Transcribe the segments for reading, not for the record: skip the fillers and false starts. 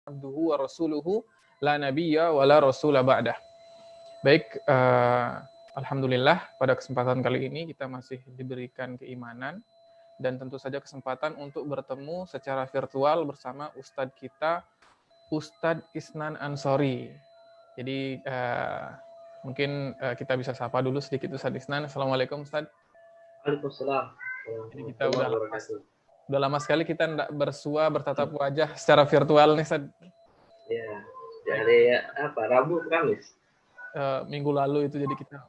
abduhu wa rasuluhu la nabiyya wa la rasula ba'dah. Baik, alhamdulillah pada kesempatan kali ini kita masih diberikan keimanan dan tentu saja kesempatan untuk bertemu secara virtual bersama Ustadz kita, Ustadz Isnan Ansori. Jadi mungkin kita bisa sapa dulu sedikit Ustadz Isnan. Assalamualaikum Ustadz. Waalaikumsalam. Jadi kita udah lama sekali kita tidak bersua bertatap wajah secara virtual nih Ustadz. Ya, dari Rabu Kamis. Minggu lalu itu, jadi kita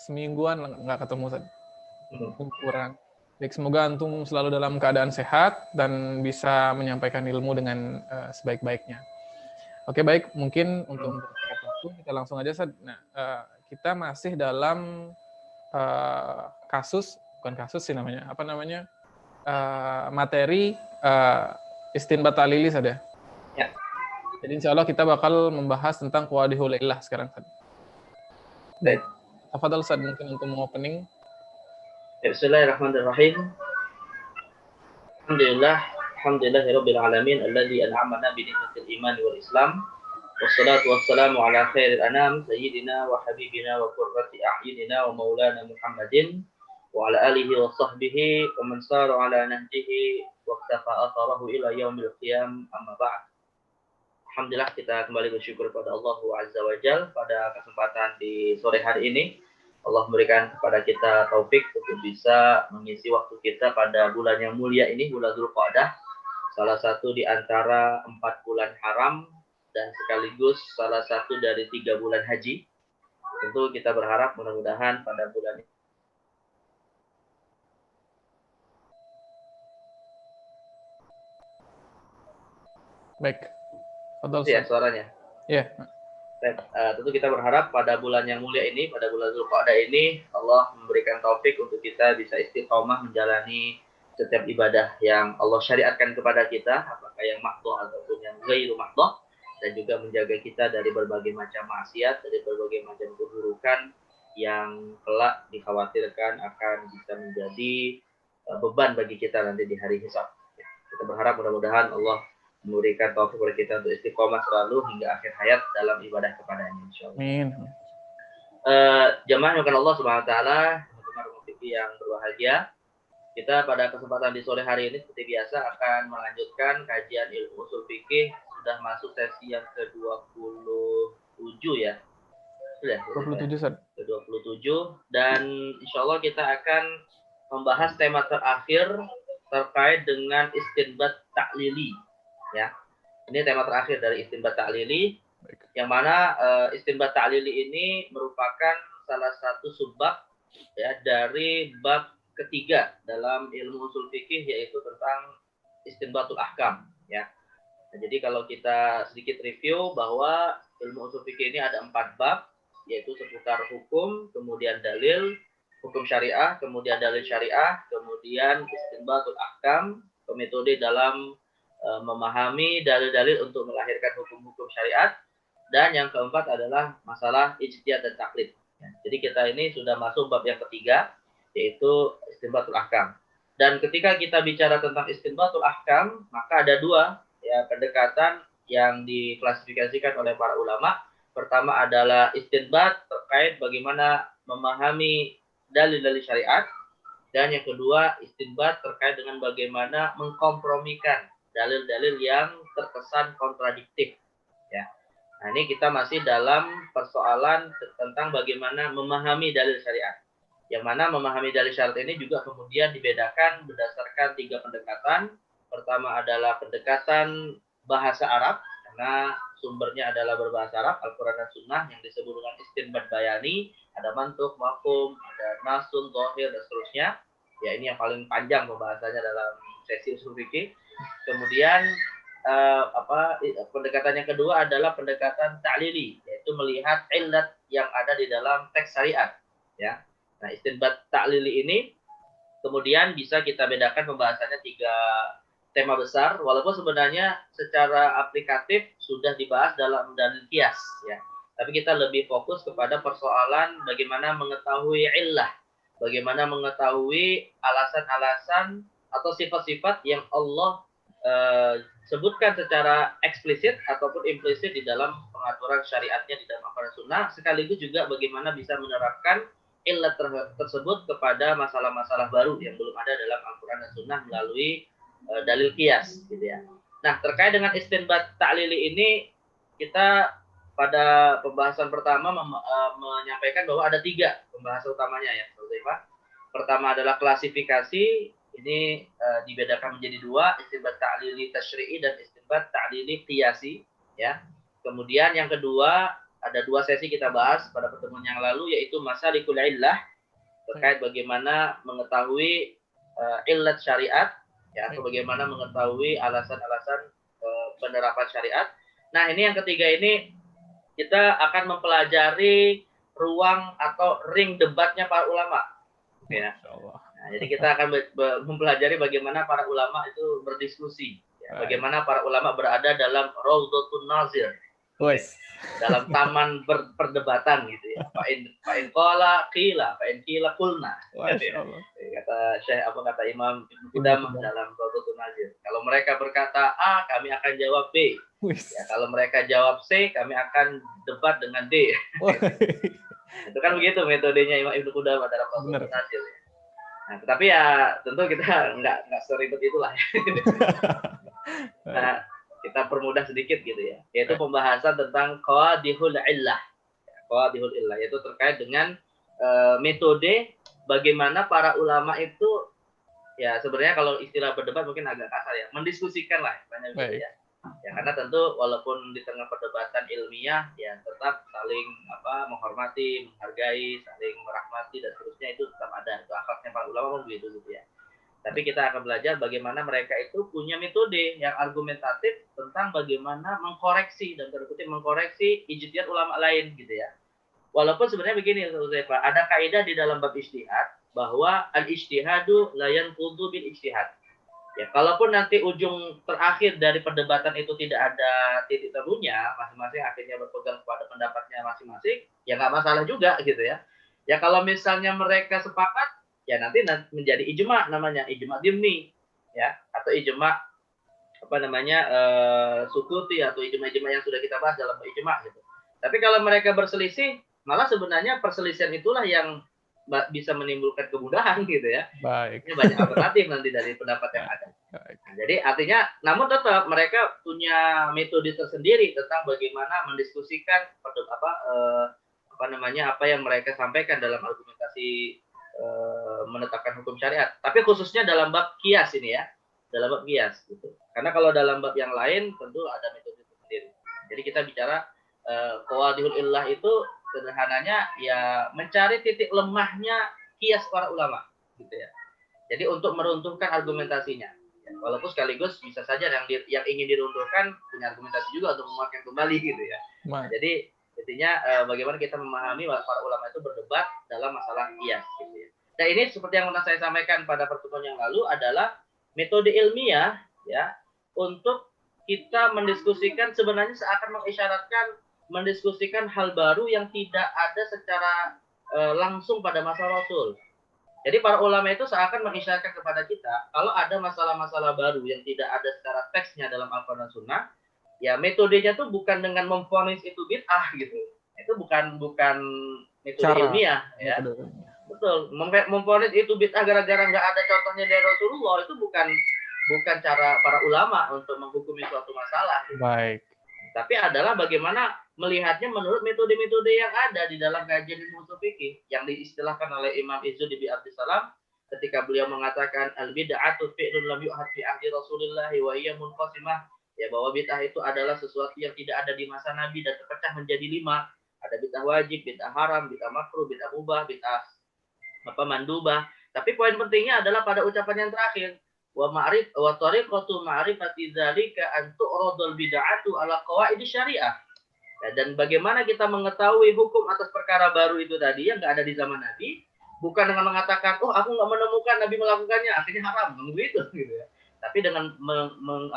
semingguan nggak ketemu Ustadz. Kurang. Baik, semoga antum selalu dalam keadaan sehat dan bisa menyampaikan ilmu dengan sebaik-baiknya. Oke, baik, mungkin untuk waktu kita langsung aja. Nah, kita masih dalam materi istinbat ta'lili saja. Ya. Jadi insya Allah kita bakal membahas tentang qawadihul illah sekarang. Baik, tafadhal Ustaz, mungkin untuk opening. Bismillahirrahmanirrahim. Alhamdulillahirabbil alamin alladzi an'amana bi ni'matil iman wal islam. Wassalatu wassalamu ala khairil anam sayyidina wa habibina wa qurrati a'yunina wa maulana Muhammadin wa ala alihi wa sahbihi wa man sara ala nahjihi wa iktafa atharahu ila yaumil qiyam, amma ba'd. Alhamdulillah, kita kembali bersyukur kepada Allah Azza wa Jalla pada kesempatan di sore hari ini. Allah memberikan kepada kita taufik untuk bisa mengisi waktu kita pada bulan yang mulia ini, bulan Dzulqa'dah, salah satu di antara 4 bulan haram dan sekaligus salah satu dari 3 bulan haji. Tentu kita berharap mudah-mudahan pada bulan ini. Baik. Ya, suaranya. Ya. Tentu kita berharap pada bulan yang mulia ini, pada bulan Dzulqa'dah ini, Allah memberikan taufik untuk kita bisa istiqomah menjalani setiap ibadah yang Allah syariatkan kepada kita, apakah yang mahdhah ataupun yang ghairu mahdhah, dan juga menjaga kita dari berbagai macam maksiat, dari berbagai macam keburukan yang kelak dikhawatirkan akan bisa menjadi beban bagi kita nanti di hari hisab. Kita berharap mudah-mudahan Allah memberikan taufik kepada kita untuk istiqomah selalu hingga akhir hayat dalam ibadah kepadanya, insyaallah. Amin. Jamaah yang Allah Subhanahu wa taala, teman-teman fikih yang berbahagia, kita pada kesempatan di sore hari ini seperti biasa akan melanjutkan kajian ilmu usul fikih. Sudah masuk sesi yang ke-27 ya. Sudah 27 Ustaz. Ke-27, dan insyaallah kita akan membahas tema terakhir terkait dengan istinbat ta'lili. Ya, ini tema terakhir dari istinbat ta'lili, yang mana istinbat ta'lili ini merupakan salah satu subbab ya dari bab ketiga dalam ilmu usul fikih, yaitu tentang istinbatul ahkam. Ya, nah, jadi kalau kita sedikit review bahwa ilmu usul fikih ini ada 4 bab, yaitu seputar hukum, kemudian dalil, hukum syariah, kemudian dalil syariah, kemudian istinbatul ahkam, metode dalam memahami dalil-dalil untuk melahirkan hukum-hukum syariat, dan yang keempat adalah masalah ijtihad dan taklid. Ya, jadi kita ini sudah masuk bab yang ketiga, yaitu istinbatul ahkam. Dan ketika kita bicara tentang istinbatul ahkam, maka ada 2 ya pendekatan yang diklasifikasikan oleh para ulama. Pertama adalah istinbat terkait bagaimana memahami dalil-dalil syariat, dan yang kedua istinbat terkait dengan bagaimana mengkompromikan dalil-dalil yang terkesan kontradiktif. Ya. Nah, ini kita masih dalam persoalan tentang bagaimana memahami dalil syariat. Yang mana memahami dalil syariat ini juga kemudian dibedakan berdasarkan 3 pendekatan. Pertama adalah pendekatan bahasa Arab, karena sumbernya adalah berbahasa Arab, Al-Quran dan Sunnah, yang disebut dengan istinbat bayani, ada mantuk, mafhum, ada nasun, zahir, dan seterusnya. Ya, ini yang paling panjang pembahasannya dalam sesi usul fikih. Kemudian pendekatan yang kedua adalah pendekatan ta'lili, yaitu melihat illat yang ada di dalam teks syariat. Ya, nah istinbat ta'lili ini kemudian bisa kita bedakan pembahasannya 3 tema besar, walaupun sebenarnya secara aplikatif sudah dibahas dalam dalil qiyas. Ya, tapi kita lebih fokus kepada persoalan bagaimana mengetahui illah, bagaimana mengetahui alasan-alasan atau sifat-sifat yang Allah disebutkan secara eksplisit ataupun implisit di dalam pengaturan syariatnya di dalam Al-Quran dan Sunnah, sekaligus juga bagaimana bisa menerapkan illat tersebut kepada masalah-masalah baru yang belum ada dalam Al-Quran dan Sunnah melalui dalil qiyas, gitu ya. Nah, terkait dengan istinbat ta'lili ini, kita pada pembahasan pertama menyampaikan bahwa ada 3 pembahasan utamanya ya, Pak. Pertama adalah klasifikasi, ini dibedakan menjadi 2, istinbat ta'lili tasyri'i dan istinbat ta'lili qiyasi, ya. Kemudian yang kedua, ada 2 sesi kita bahas pada pertemuan yang lalu, yaitu masalikul illah, terkait bagaimana mengetahui illat syariat, ya, atau bagaimana mengetahui alasan-alasan penerapan syariat. Nah, ini yang ketiga ini kita akan mempelajari ruang atau ring debatnya para ulama, ya. Nah, jadi kita akan mempelajari bagaimana para ulama itu berdiskusi, ya, bagaimana para ulama berada dalam Raudhatun Nazir, dalam taman perdebatan gitu ya. Fa in qala qila, fa in qila qulna. Kata Syekh kata Imam Ibnu Qudamah dalam Raudhatun Nazir. Kalau mereka berkata A, kami akan jawab B. Ya, kalau mereka jawab C, kami akan debat dengan D. Itu kan begitu metodenya Imam Ibnu Qudamah dalam Raudhatun Nazir. Nah, tetapi ya tentu kita nggak seribet itulah. Nah, kita permudah sedikit gitu ya, yaitu pembahasan tentang qawadihul illah. Qawadihul illah yaitu terkait dengan metode bagaimana para ulama itu, ya sebenarnya kalau istilah berdebat mungkin agak kasar ya, mendiskusikan lah banyak gitu ya. Ya karena tentu walaupun di tengah perdebatan ilmiah ya tetap saling menghormati, menghargai, saling merahmati dan seterusnya, itu tetap ada, itu akhlaknya para ulama begitu gitu ya. Tapi kita akan belajar bagaimana mereka itu punya metode yang argumentatif tentang bagaimana mengkoreksi dan terkutip mengkoreksi ijtihad ulama lain gitu ya. Walaupun sebenarnya begini, Pak, ada kaidah di dalam bab ijtihad bahwa al-ijtihadu la yanqudu bil ijtihad. Ya, kalaupun nanti ujung terakhir dari perdebatan itu tidak ada titik temunya, masing-masing akhirnya berpegang kepada pendapatnya masing-masing, ya nggak masalah juga gitu ya. Ya kalau misalnya mereka sepakat, ya nanti menjadi ijma, namanya ijma dimni, ya, atau ijma sukuti, atau ijma-ijma yang sudah kita bahas dalam ijma gitu. Tapi kalau mereka berselisih, malah sebenarnya perselisihan itulah yang bisa menimbulkan kemudahan gitu ya. Baik. Ini banyak alternatif nanti dari pendapat yang ada. Nah, jadi artinya, namun tetap mereka punya metode tersendiri tentang bagaimana mendiskusikan apa yang mereka sampaikan dalam argumentasi menetapkan hukum syariat. Tapi khususnya dalam bab qiyas ini ya, dalam bab qiyas gitu. Karena kalau dalam bab yang lain tentu ada metode tersendiri. Jadi kita bicara qawadihul illah itu sederhananya ya mencari titik lemahnya qiyas para ulama gitu ya. Jadi untuk meruntuhkan argumentasinya. Ya, walaupun sekaligus bisa saja yang ingin diruntuhkan punya argumentasi juga untuk menguatkan kembali gitu ya. Jadi intinya bagaimana kita memahami para ulama itu berdebat dalam masalah qiyas gitu ya. Dan ini seperti yang pernah saya sampaikan pada pertemuan yang lalu adalah metode ilmiah ya untuk kita mendiskusikan, sebenarnya seakan mengisyaratkan mendiskusikan hal baru yang tidak ada secara langsung pada masa Rasul. Jadi para ulama itu seakan mengisyaratkan kepada kita kalau ada masalah-masalah baru yang tidak ada secara teksnya dalam Al-Quran dan Sunnah, ya metodenya tuh bukan dengan memvonis itu bid'ah gitu. Itu bukan metode ilmiah ya. Betul. Memvonis itu bid'ah gara-gara nggak ada contohnya dari Rasulullah, itu bukan cara para ulama untuk menghukumi suatu masalah. Baik. Tapi adalah bagaimana melihatnya menurut metode-metode yang ada di dalam kajian ilmu ushul fikih yang diistilahkan oleh Imam Izzuddin bin Abdussalam ketika beliau mengatakan al-bid'atu fi'lun lam yu'had fi ahdi Rasulillah wa hiya munqasimah, ya bahwa bid'ah itu adalah sesuatu yang tidak ada di masa Nabi dan terpecah menjadi 5. Ada bid'ah wajib, bid'ah haram, bid'ah makruh, bid'ah mubah, bid'ah mandubah. Tapi poin pentingnya adalah pada ucapan yang terakhir, wa tariqatu ma'rifati dzalika an tu'radul bid'atu ala qawaid syariah. Dan bagaimana kita mengetahui hukum atas perkara baru itu tadi yang nggak ada di zaman Nabi, bukan dengan mengatakan, oh aku nggak menemukan Nabi melakukannya, akhirnya haram, begitu gitu ya. Tapi dengan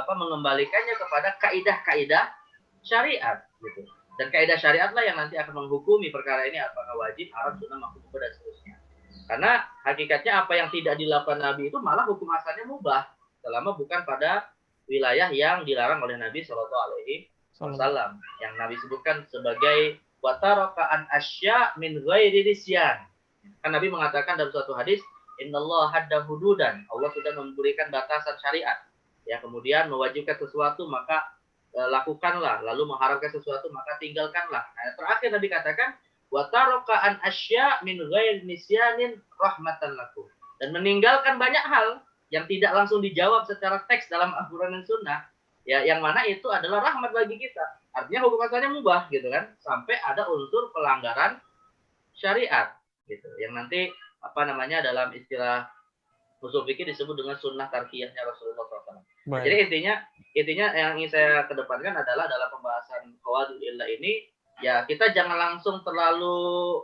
mengembalikannya kepada kaidah-kaidah syariat gitu. Dan kaidah syariatlah yang nanti akan menghukumi perkara ini apakah wajib, haram, sunnah, makruh, dan seterusnya. Karena hakikatnya apa yang tidak dilakukan Nabi itu malah hukum asalnya mubah selama bukan pada wilayah yang dilarang oleh Nabi Shallallahu Alaihi Wasallam, yang Nabi sebutkan sebagai wataroka'an asya min ghairi nisyan. Kan Nabi mengatakan dalam suatu hadis, Innallaha hadda hududan. Allah sudah memberikan batasan syariat. Ya, kemudian mewajibkan sesuatu maka lakukanlah, lalu mengharamkan sesuatu maka tinggalkanlah. Nah, terakhir Nabi katakan wataroka'an asya min ghairi nisyanin rahmatan lakum. Dan meninggalkan banyak hal yang tidak langsung dijawab secara teks dalam Al-Quran dan Sunnah, ya, yang mana itu adalah rahmat bagi kita. Artinya hukum asalnya mubah, gitu kan, sampai ada unsur pelanggaran syariat, gitu, yang nanti dalam istilah usul fikih disebut dengan sunnah tarkiyahnya Rasulullah SAW. Nah, jadi intinya yang ingin saya kedepankan adalah dalam pembahasan qawaidul illah ini, ya kita jangan langsung terlalu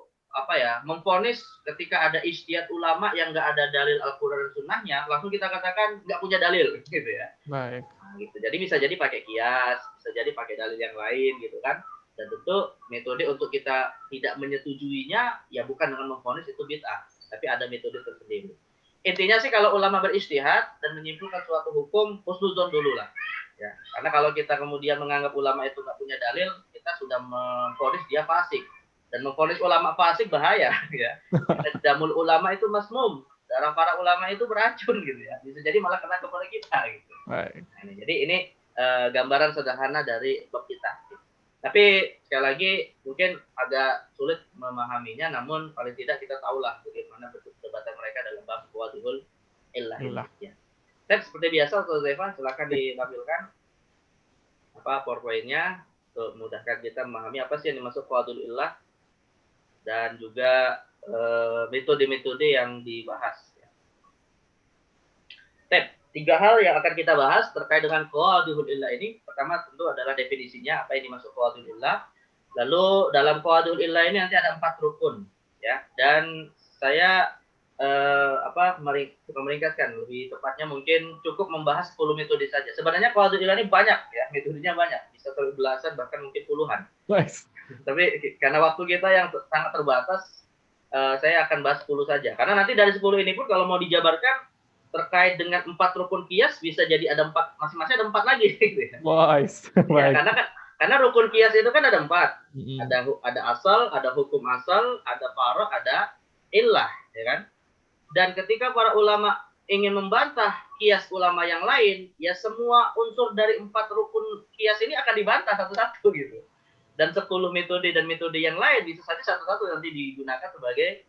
memvonis ketika ada ijtihad ulama yang nggak ada dalil Al-Quran dan Sunnahnya, langsung kita katakan nggak punya dalil, gitu ya. Baik. Nah, gitu. Jadi bisa jadi pakai kias, bisa jadi pakai dalil yang lain, gitu kan. Dan tentu metode untuk kita tidak menyetujuinya ya bukan dengan memvonis itu bid'ah, tapi ada metode tersendiri. Intinya sih kalau ulama berijtihad dan menyimpulkan suatu hukum, husnuzon dulu lah. Ya. Karena kalau kita kemudian menganggap ulama itu nggak punya dalil, kita sudah memvonis dia fasik. Dan memvonis ulama fasik bahaya, ya. Damul ulama itu masmum, darah para ulama itu beracun, gitu ya. Bisa jadi malah kena kepada kita, gitu. Baik. Nah, jadi ini gambaran sederhana dari bab kita. Tapi sekali lagi mungkin agak sulit memahaminya, namun paling tidak kita tahulah bagaimana bentuk perdebatan mereka dalam bab qawaidul illah. Ya. Dan seperti biasa, Ustaz Zaifa, silakan ditampilkan PowerPoint-nya untuk memudahkan kita memahami apa sih yang dimaksud qawaidul illah dan juga metode-metode yang dibahas. Tiga hal yang akan kita bahas terkait dengan qawaidul illah ini. Pertama tentu adalah definisinya, apa yang dimaksud qawaidul illah. Lalu dalam qawaidul illah ini nanti ada 4 rukun, ya. Dan saya meringkaskan, lebih tepatnya mungkin cukup membahas 10 metode saja. Sebenarnya qawaidul illah ini banyak, ya, metodenya banyak, bisa belasan bahkan mungkin puluhan. Nice. Tapi karena waktu kita yang sangat terbatas, saya akan bahas 10 saja. Karena nanti dari 10 ini pun kalau mau dijabarkan terkait dengan 4 rukun qiyas bisa jadi ada 4, masing-masing ada 4 lagi, gitu ya. Nice. Ya, karena rukun qiyas itu kan ada 4. Ada asal, ada hukum asal, ada faro', ada illah, ya kan? Dan ketika para ulama ingin membantah qiyas ulama yang lain, ya semua unsur dari 4 rukun qiyas ini akan dibantah satu-satu, gitu. Dan 10 metode dan metode yang lain bisa saja satu-satu nanti digunakan sebagai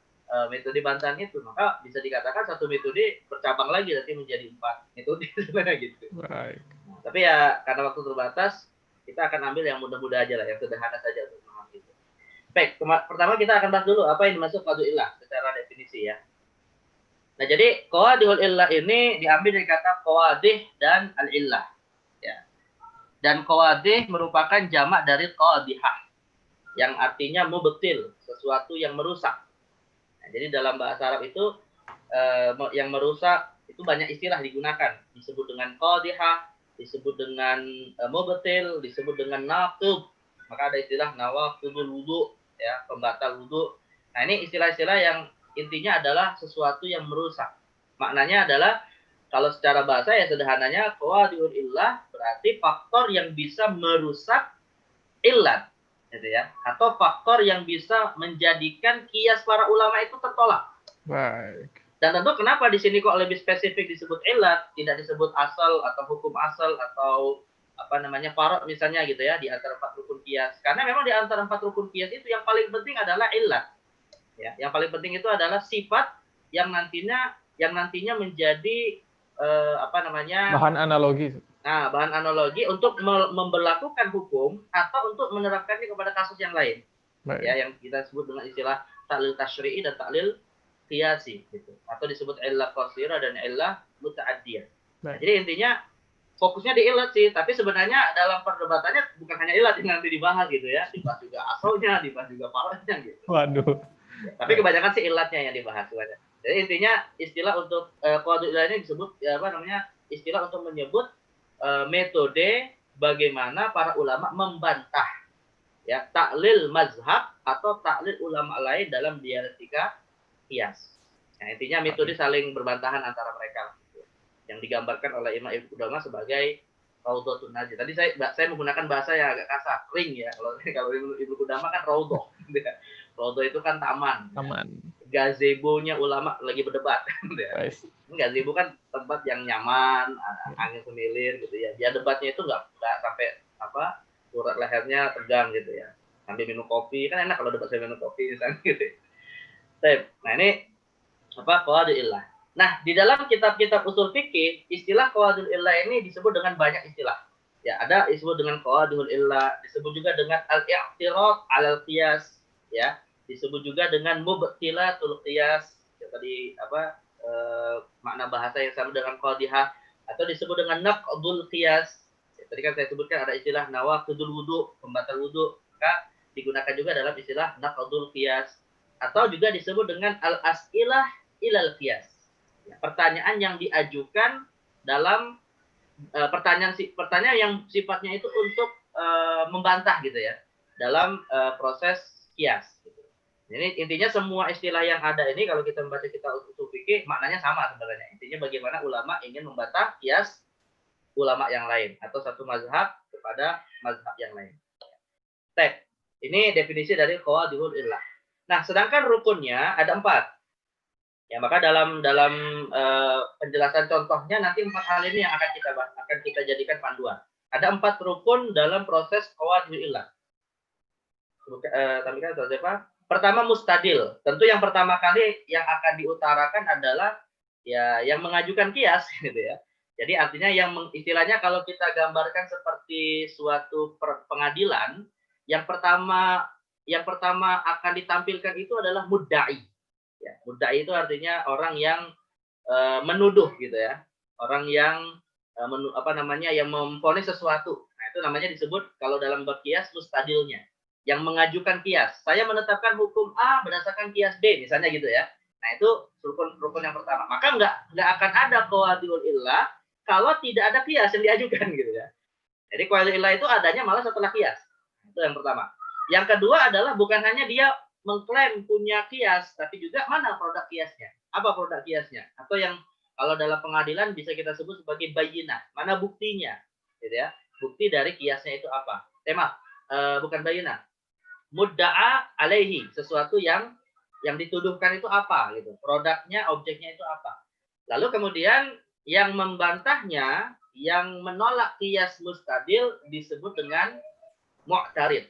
metode bantahan itu. Maka bisa dikatakan satu metode bercabang lagi nanti menjadi 4 metode sebenarnya, gitu. Baik. Tapi ya karena waktu terbatas, kita akan ambil yang mudah-mudah aja lah, yang sederhana saja untuk memahami itu. Baik, pertama kita akan bahas dulu apa yang dimaksud qawaidul illah secara definisi, ya. Nah, jadi qawaidul illah ini diambil dari kata qawadih dan al-illah, ya. Dan qawadih merupakan jamak dari qadihah, yang artinya mubtil, sesuatu yang merusak. Nah, jadi dalam bahasa Arab itu yang merusak itu banyak istilah digunakan, disebut dengan qadihah, disebut dengan mubtil, disebut dengan naqid. Maka ada istilah nawaqidul wudu, ya, pembatal wudu. Nah, ini istilah-istilah yang intinya adalah sesuatu yang merusak. Maknanya adalah kalau secara bahasa ya sederhananya qawaidul illah berarti faktor yang bisa merusak illat, gitu ya, atau faktor yang bisa menjadikan qiyas para ulama itu tertolak. Baik. Dan tentu kenapa di sini kok lebih spesifik disebut illat, tidak disebut asal atau hukum asal atau faro' misalnya, gitu ya, di antara 4 rukun qiyas. Karena memang di antara 4 rukun qiyas itu yang paling penting adalah illat. Ya, yang paling penting itu adalah sifat yang nantinya menjadi bahan analogi. Nah, bahan analogi untuk memberlakukan hukum atau untuk menerapkannya kepada kasus yang lain. Baik. Ya, yang kita sebut dengan istilah ta'lil tasyri'i dan ta'lil qiyasi, gitu. Atau disebut illah qasirah dan illah muta'addiyah. Nah, jadi intinya fokusnya di illat sih, tapi sebenarnya dalam perdebatannya bukan hanya illat yang nanti dibahas, gitu ya. Dibahas juga asalnya, dibahas juga faro'nya, gitu. Waduh. Ya, tapi kebanyakan sih illatnya yang dibahas sebenarnya. Jadi intinya istilah untuk qawaidul illah ini disebut istilah untuk menyebut metode bagaimana para ulama membantah, ya, taklil mazhab atau taklil ulama lain dalam dialektika qiyas. Nah, intinya metode saling berbantahan antara mereka, gitu, yang digambarkan oleh Imam Ibnu Qudamah sebagai Raudhatun Najih. Tadi saya menggunakan bahasa yang agak kasar, ring ya. Kalau Ibnu Qudamah kan raudhah. Raudhah itu kan taman. Taman. Gazebo-nya ulama lagi berdebat. Guys. Gazebo kan tempat yang nyaman, angin semilir gitu ya. Dia debatnya itu nggak sampai urat lehernya tegang gitu ya. Sambil minum kopi, kan enak kalau debat sambil minum kopi misalnya gitu. Nah ini qawaidul illah. Nah, di dalam kitab-kitab usul fikih, istilah qawaidul illah ini disebut dengan banyak istilah. Ya, ada disebut dengan qawaidul illah, disebut juga dengan al-i'tirad 'alal qiyas, ya. Disebut juga dengan mubtilatul qiyas, ya, tadi makna bahasa yang sama dengan qadihah, atau disebut dengan naqdul qiyas. Ya, tadi kan saya sebutkan ada istilah nawaqidul wudu, pembatal wudu, maka digunakan juga dalam istilah naqdul qiyas, atau juga disebut dengan al-as'ilah ilal qiyas. Ya, pertanyaan yang diajukan dalam pertanyaan yang sifatnya itu untuk membantah gitu ya dalam proses qiyas. Gitu. Jadi intinya semua istilah yang ada ini kalau kita membaca kitab usul fikih maknanya sama sebenarnya. Intinya bagaimana ulama ingin membantah qiyas ulama yang lain atau satu mazhab kepada mazhab yang lain. Ini definisi dari qawaidul illah. Nah, sedangkan rukunnya ada 4. Ya, maka dalam penjelasan contohnya nanti 4 hal ini yang akan kita jadikan panduan. Ada 4 rukun dalam proses qawaidul illah. Pertama mustadil. Tentu yang pertama kali yang akan diutarakan adalah ya yang mengajukan qiyas gitu ya. Jadi artinya istilahnya kalau kita gambarkan seperti suatu pengadilan, yang pertama akan ditampilkan itu adalah mudda'i. Ya, mudda'i itu artinya orang yang menuduh gitu ya. Orang yang yang memvonis sesuatu. Nah, itu namanya disebut kalau dalam bab qiyas mustadilnya. Yang mengajukan qiyas. Saya menetapkan hukum A berdasarkan qiyas B misalnya gitu ya. Nah, itu rukun yang pertama. Maka enggak akan ada qawaidul illah kalau tidak ada qiyas yang diajukan gitu ya. Jadi qawaidul illah itu adanya malah setelah qiyas. Itu yang pertama. Yang kedua adalah bukan hanya dia mengklaim punya qiyas, tapi juga mana produk qiyasnya. Apa produk qiyasnya? Atau yang kalau dalam pengadilan bisa kita sebut sebagai bayyinah. Mana buktinya? Gitu ya. Bukti dari qiyasnya itu apa? Bukan bayyinah. Mudda'a alaihi, sesuatu yang dituduhkan itu apa gitu. Produknya, objeknya itu apa. Lalu kemudian yang membantahnya, yang menolak qiyas mustadil disebut dengan mu'tarid.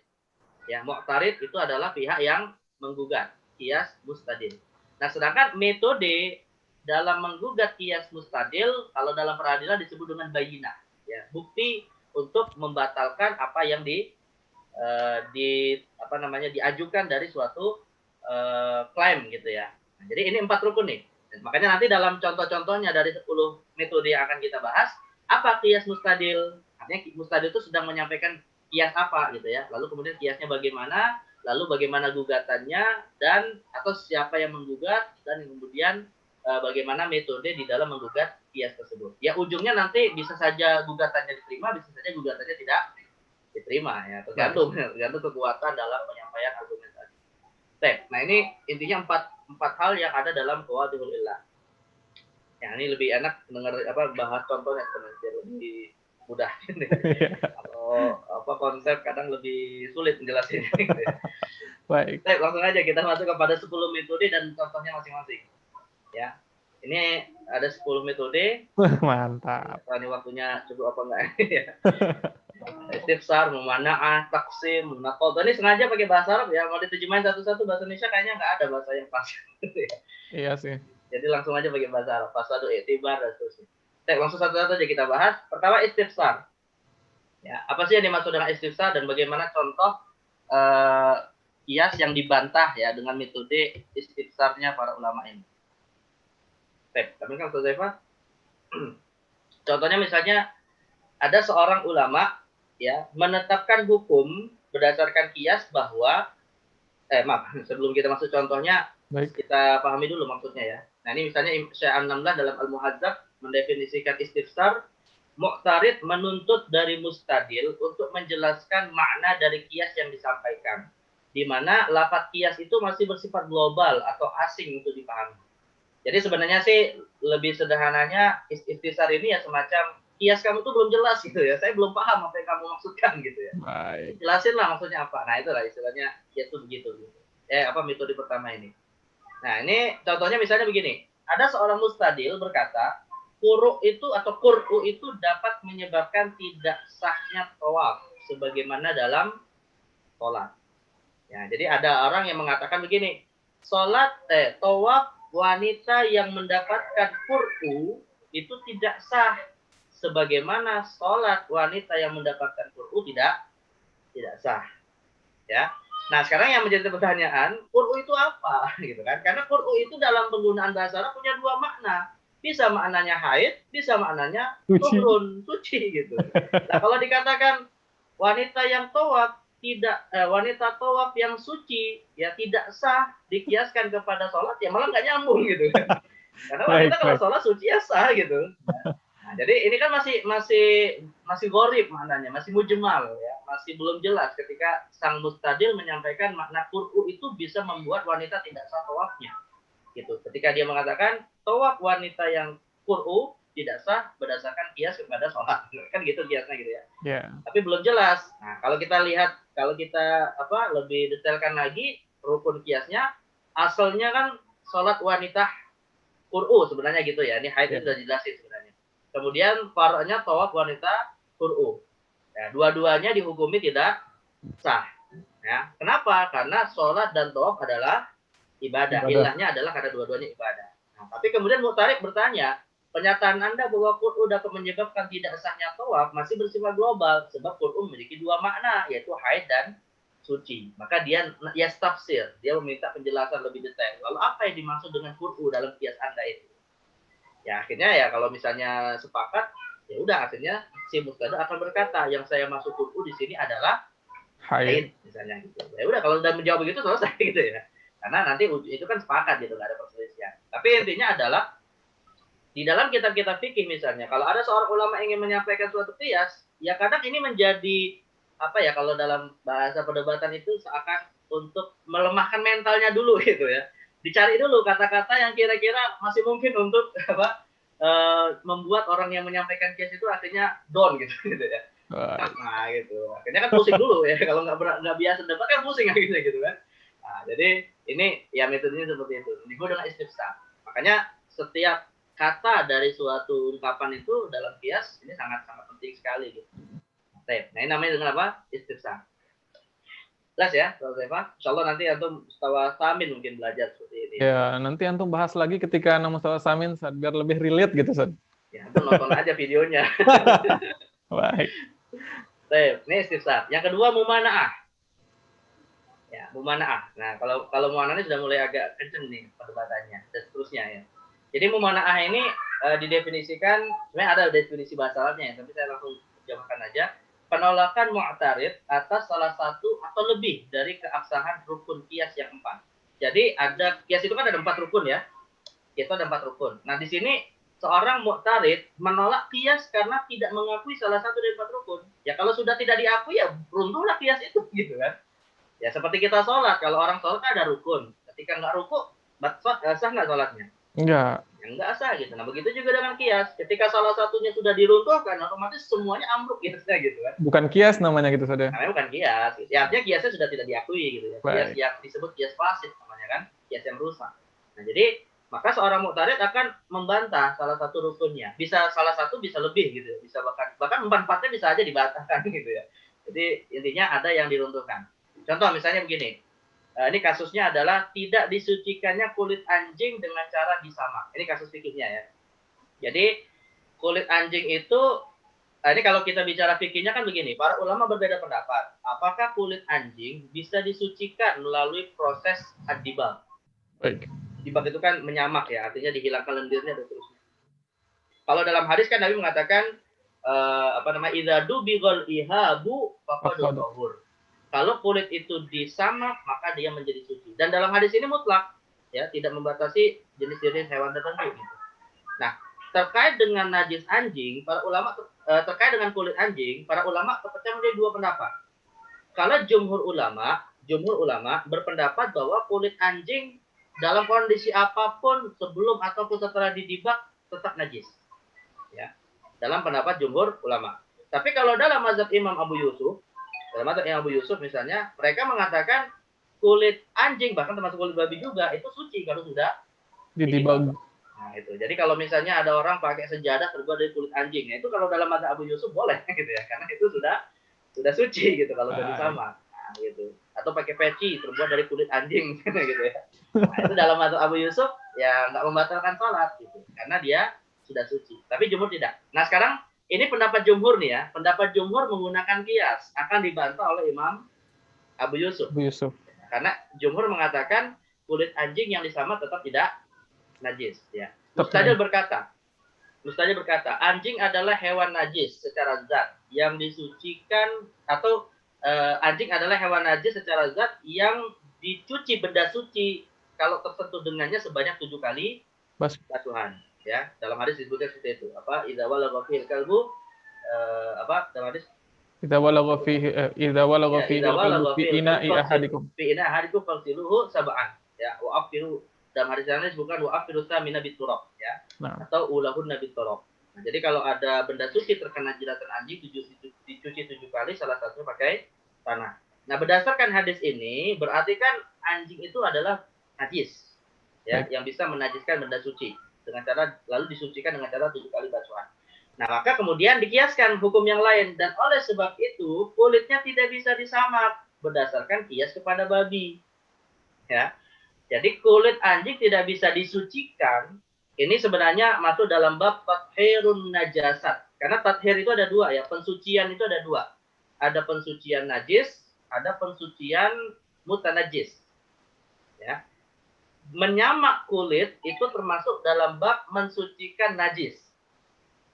Ya, mu'tarid itu adalah pihak yang menggugat qiyas mustadil. Nah, sedangkan metode dalam menggugat qiyas mustadil kalau dalam peradilan disebut dengan bayyinah. Ya, bukti untuk membatalkan apa yang diajukan dari suatu klaim gitu ya. Nah, jadi ini 4 rukun nih. Dan makanya nanti dalam contoh-contohnya dari 10 metode yang akan kita bahas, apa qiyas mustadil? Artinya mustadil itu sedang menyampaikan qiyas apa gitu ya. Lalu kemudian qiyasnya bagaimana, lalu bagaimana gugatannya dan atau siapa yang menggugat dan kemudian bagaimana metode di dalam menggugat qiyas tersebut. Ya ujungnya nanti bisa saja gugatannya diterima, bisa saja gugatannya tidak diterima ya, tergantung kekuatan dalam penyampaian argumentasi. Nah, ini intinya 4 hal yang ada dalam qawaidul illah. Yang ini lebih enak dengar bahas contohnya sebenarnya lebih mudah. Kalau konsep kadang lebih sulit menjelaskan. Baik. Langsung aja kita masuk kepada 10 metode dan contohnya masing-masing. Ya. Ini ada 10 metode. Mantap. Ini waktunya cukup apa enggak ya? Istifsar, mumana'ah, taksim, munaqad. Ini sengaja pakai bahasa Arab ya. Mau diterjemahin satu-satu bahasa Indonesia kayaknya nggak ada bahasa yang pas. Iya sih. Jadi langsung aja pakai bahasa Arab. Fasadu i'tibar dan seterusnya. Langsung satu-satu aja kita bahas. Pertama istifsar. Ya, apa sih yang dimaksud dengan istifsar dan bagaimana contoh qiyas yang dibantah ya dengan metode istifsarnya para ulama ini. Tapi kan Ustaz Zaifa, contohnya misalnya ada seorang ulama ya menetapkan hukum berdasarkan qiyas bahwa sebelum kita masuk contohnya, baik, kita pahami dulu maksudnya ya. Nah, ini misalnya Syekh An-Namlah dalam Al-Muhadzab mendefinisikan istifsar, mu'tarid menuntut dari mustadil untuk menjelaskan makna dari qiyas yang disampaikan, di mana lafaz qiyas itu masih bersifat global atau asing untuk dipahami. Jadi sebenarnya sih lebih sederhananya istifsar ini ya semacam kias kamu tuh belum jelas gitu ya. Saya belum paham apa yang kamu maksudkan gitu ya. Baik. Jelasin lah maksudnya apa. Nah itulah istilahnya kias tuh begitu. Gitu. Metode pertama ini. Nah ini contohnya misalnya begini. Ada seorang mustadil berkata, qur'u itu dapat menyebabkan tidak sahnya tawaf sebagaimana dalam sholat. Ya, jadi ada orang yang mengatakan begini, tawaf wanita yang mendapatkan qur'u itu tidak sah sebagaimana sholat wanita yang mendapatkan qur'u tidak sah. Ya. Nah, sekarang yang menjadi pertanyaan, qur'u itu apa gitu kan? Karena qur'u itu dalam penggunaan bahasa Arab punya dua makna. Bisa maknanya haid, bisa maknanya tuhurun, suci gitu. Nah, kalau dikatakan wanita yang tawaf wanita tawaf yang suci ya tidak sah dikiaskan kepada sholat ya malah nggak nyambung gitu kan. Karena wanita kalau sholat suci ya sah gitu. Nah, jadi ini kan masih gharib maknanya, masih mujmal ya, masih belum jelas ketika sang mustadil menyampaikan makna qur'u itu bisa membuat wanita tidak sah tawafnya. Gitu. Ketika dia mengatakan tawaf wanita yang qur'u tidak sah berdasarkan kias kepada sholat, kan gitu kiasnya gitu ya. Yeah. Tapi belum jelas. Nah, kalau kita lebih detailkan lagi rukun kiasnya, asalnya kan sholat wanita qur'u sebenarnya gitu ya. Ini haid itu sudah dijelasin sebenarnya. Kemudian far'nya tawaf wanita qur'u. Ya, dua-duanya dihukumi tidak sah. Ya, kenapa? Karena sholat dan tawaf adalah ibadah. Ilahnya adalah karena dua-duanya ibadah. Nah, tapi kemudian Mu'tarif bertanya, pernyataan Anda bahwa qur'u dapat menyebabkan tidak sahnya tawaf masih bersifat global sebab qur'u memiliki dua makna yaitu haid dan suci. Maka dia tafsir, dia meminta penjelasan lebih detail. Lalu apa yang dimaksud dengan qur'u dalam kias Anda itu? Ya akhirnya ya kalau misalnya sepakat ya udah akhirnya si mustadil akan berkata yang saya maksud qur'u di sini adalah haid misalnya gitu. Ya udah kalau udah menjawab begitu selesai gitu ya. Karena nanti itu kan sepakat gitu, nggak ada perselisihan. Tapi intinya adalah di dalam kitab-kitab fikih misalnya, kalau ada seorang ulama ingin menyampaikan suatu qiyas, ya kadang ini menjadi kalau dalam bahasa perdebatan itu seakan untuk melemahkan mentalnya dulu gitu ya. Dicari dulu kata-kata yang kira-kira masih mungkin untuk membuat orang yang menyampaikan qiyas itu artinya down gitu ya. Nah gitu. Akhirnya kan pusing dulu ya, kalau nggak biasa debat kan pusing gitu kan. Nah, jadi ini ya metodenya seperti itu. Disebut dengan istifsar. Makanya setiap kata dari suatu ungkapan itu dalam qiyas ini sangat-sangat penting sekali gitu. Nah, ini namanya dengan apa? Istifsar. Jelas ya, Pak? Insyaallah nanti antum mustawa samin mungkin belajar seperti ini. Ya, nanti antum bahas lagi ketika mustawa samin biar lebih relate gitu, Ustaz. Ya, antum nonton aja videonya. Baik. Ini istifsar. Yang kedua mumana'ah. Ya, mumana'ah. Nah, kalau mumana'ah ini sudah mulai agak kenceng nih perdebatannya dan seterusnya ya. Jadi mumana'ah ini didefinisikan, sebenarnya ada definisi bahasa Arabnya ya, tapi saya langsung terjemahkan aja. Penolakan mu'tarid atas salah satu atau lebih dari keabsahan rukun qiyas yang 4. Jadi ada qiyas itu kan ada 4 rukun ya. Qiyas itu ada 4 rukun. Nah, di sini seorang mu'tarid menolak qiyas karena tidak mengakui salah satu dari 4 rukun. Ya kalau sudah tidak diakui ya runtuhlah qiyas itu gitu kan. Ya seperti kita sholat, kalau orang sholat ada rukun. Ketika nggak rukuk, sah nggak sholatnya? Enggak. Ya, nggak sah gitu. Nah begitu juga dengan kias. Ketika salah satunya sudah diruntuhkan, otomatis semuanya ambruk kiasnya gitu kan. Bukan kias namanya gitu saja. Namanya bukan kias. Ya artinya kiasnya sudah tidak diakui gitu ya. Kias yang disebut kias fasid namanya kan, kias yang rusak. Nah jadi maka seorang mu'tarid akan membantah salah satu rukunnya. Bisa salah satu, bisa lebih gitu. Bisa bahkan 4-4-nya bisa aja dibatalkan gitu ya. Jadi intinya ada yang diruntuhkan. Contoh misalnya begini, ini kasusnya adalah tidak disucikannya kulit anjing dengan cara disamak. Ini kasus fikihnya ya. Jadi kulit anjing itu, ini kalau kita bicara fikihnya kan begini, para ulama berbeda pendapat. Apakah kulit anjing bisa disucikan melalui proses ad-dibag? Baik. Dibag itu kan menyamak ya, artinya dihilangkan lendirnya dan seterusnya. Kalau dalam hadis kan Nabi mengatakan, idza dubighal ihabu faqad tahur. Kalau kulit itu disamak, maka dia menjadi suci. Dan dalam hadis ini mutlak, ya, tidak membatasi jenis-jenis hewan tertentu. Gitu. Nah, terkait dengan najis anjing, para ulama terkait dengan kulit anjing, para ulama terpecah menjadi dua pendapat. Kalau jumhur ulama berpendapat bahwa kulit anjing dalam kondisi apapun sebelum ataupun setelah didibak tetap najis. Ya. dalam pendapat jumhur ulama. Tapi kalau dalam mazhab Imam Abu Yusuf, misalnya, mereka mengatakan kulit anjing, bahkan termasuk kulit babi juga, itu suci kalau sudah Dibagi. Nah, itu. Jadi kalau misalnya ada orang pakai sejadah terbuat dari kulit anjing, ya itu kalau dalam mazhab Abu Yusuf boleh gitu ya, karena itu sudah suci gitu kalau sudah disamak. Nah, gitu. Atau pakai peci terbuat dari kulit anjing gitu ya. Nah, itu dalam mazhab Abu Yusuf ya nggak membatalkan sholat gitu, karena dia sudah suci. Tapi jumhur tidak. Nah, sekarang ini pendapat jumhur nih ya. Pendapat jumhur menggunakan kias akan dibantah oleh Imam Abu Yusuf. Karena jumhur mengatakan kulit anjing yang disamak tetap tidak najis ya. Mustadil berkata, anjing adalah hewan najis secara zat yang disucikan, atau anjing adalah hewan najis secara zat yang dicuci benda suci kalau tersentuh dengannya sebanyak 7 kali basuhan ya. Dalam hadis disebutkan seperti itu. Apa idza walagha fil kalbu dalam hadis idza walagha fihi al-qalbu fi ina'i ahadikum fagsiluhu sab'an ya, wa afiru. Dalam hadis lain disebutkan wa afiru thamina biturab ya. Nah. Atau ulahunna biturab. Nah, jadi kalau ada benda suci terkena jilatan anjing dicuci 7 kali, salah satunya pakai tanah. Nah, berdasarkan hadis ini berarti kan anjing itu adalah najis ya, yang bisa menajiskan benda suci dengan cara lalu disucikan dengan cara 7 kali basuhan. Nah, maka kemudian dikiaskan hukum yang lain, dan oleh sebab itu kulitnya tidak bisa disamak berdasarkan kias kepada babi. Ya. Jadi kulit anjing tidak bisa disucikan. Ini sebenarnya masuk dalam bab tathhirun najasat. Karena tathhir itu ada dua ya, pensucian itu ada dua. Ada pensucian najis, ada pensucian mutanajis. Ya. Menyamak kulit itu termasuk dalam bab mensucikan najis.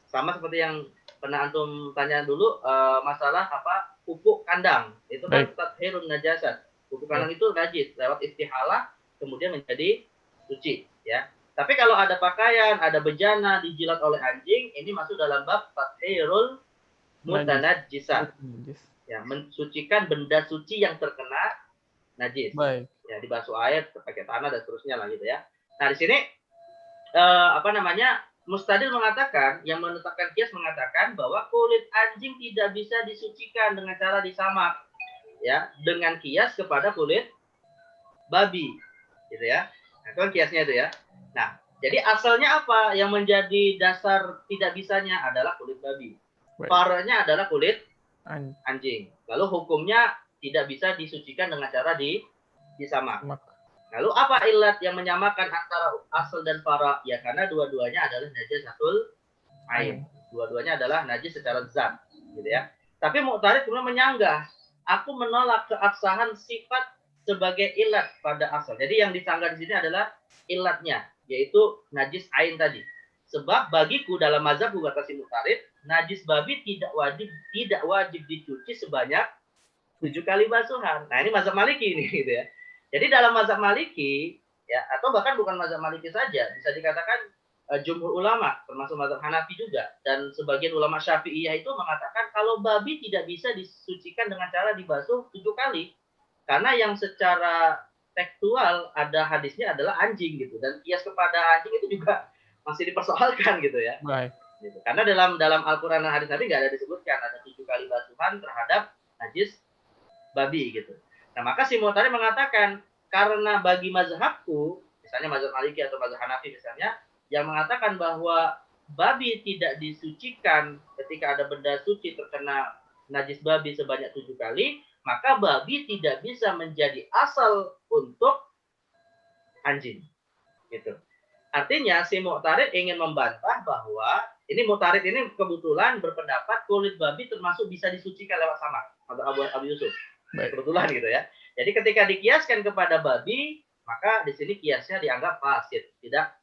Sama seperti yang pernah antum tanya dulu masalah pupuk kandang. Itu kan tathhirun najasat. Pupuk kandang itu najis lewat istihalah kemudian menjadi suci ya. Tapi kalau ada pakaian, ada bejana dijilat oleh anjing, ini masuk dalam bab tathhirul mutanajjisat. Ya, mensucikan benda suci yang terkena najis. Baik. Ya, dibasuh air, pakai tanah dan seterusnya lah gitu ya. Nah, di sini Mustadil mengatakan, yang menetapkan kias mengatakan bahwa kulit anjing tidak bisa disucikan dengan cara disamak ya, dengan kias kepada kulit babi gitu ya. Nah, itu kan kiasnya itu ya. Nah, jadi asalnya apa yang menjadi dasar tidak bisanya adalah kulit babi. Faranya adalah kulit anjing. Lalu hukumnya tidak bisa disucikan dengan cara disamak. Lalu apa ilat yang menyamakan antara asal dan fara? Ya karena dua-duanya adalah najasatul ain. Dua-duanya adalah najis secara zat, gitu ya. Tapi Mu'tarid kemudian menyanggah. Aku menolak keabsahan sifat sebagai ilat pada asal. Jadi yang disanggah di sini adalah ilatnya, yaitu najis ain tadi. Sebab bagiku dalam mazhabku kata si Mu'tarid, najis babi tidak wajib dicuci sebanyak 7 kali basuhan. Nah ini mazhab Maliki ini, gitu ya. Jadi dalam mazhab Maliki ya, atau bahkan bukan mazhab Maliki saja, bisa dikatakan jumhur ulama termasuk mazhab Hanafi juga, dan sebagian ulama Syafi'iyah itu mengatakan kalau babi tidak bisa disucikan dengan cara dibasuh 7 kali. Karena yang secara tekstual ada hadisnya adalah anjing gitu, dan kias kepada anjing itu juga masih dipersoalkan gitu ya. Baik. Gitu. Karena dalam Al-Qur'an dan hadis Nabi nggak ada disebutkan ada 7 kali basuhan terhadap najis babi gitu. Nah, maka si Mu'tarid mengatakan, karena bagi mazhabku, misalnya mazhab Maliki atau mazhab Hanafi misalnya, yang mengatakan bahwa babi tidak disucikan ketika ada benda suci terkena najis babi sebanyak 7 kali, maka babi tidak bisa menjadi asal untuk anjing. Gitu. Artinya si Mu'tarid ingin membantah bahwa, ini Mu'tarid ini kebetulan berpendapat kulit babi termasuk bisa disucikan lewat samak, atau Abu Yusuf. Kebetulan gitu ya. Jadi ketika dikiaskan kepada babi, maka di sini kiasnya dianggap fasid, tidak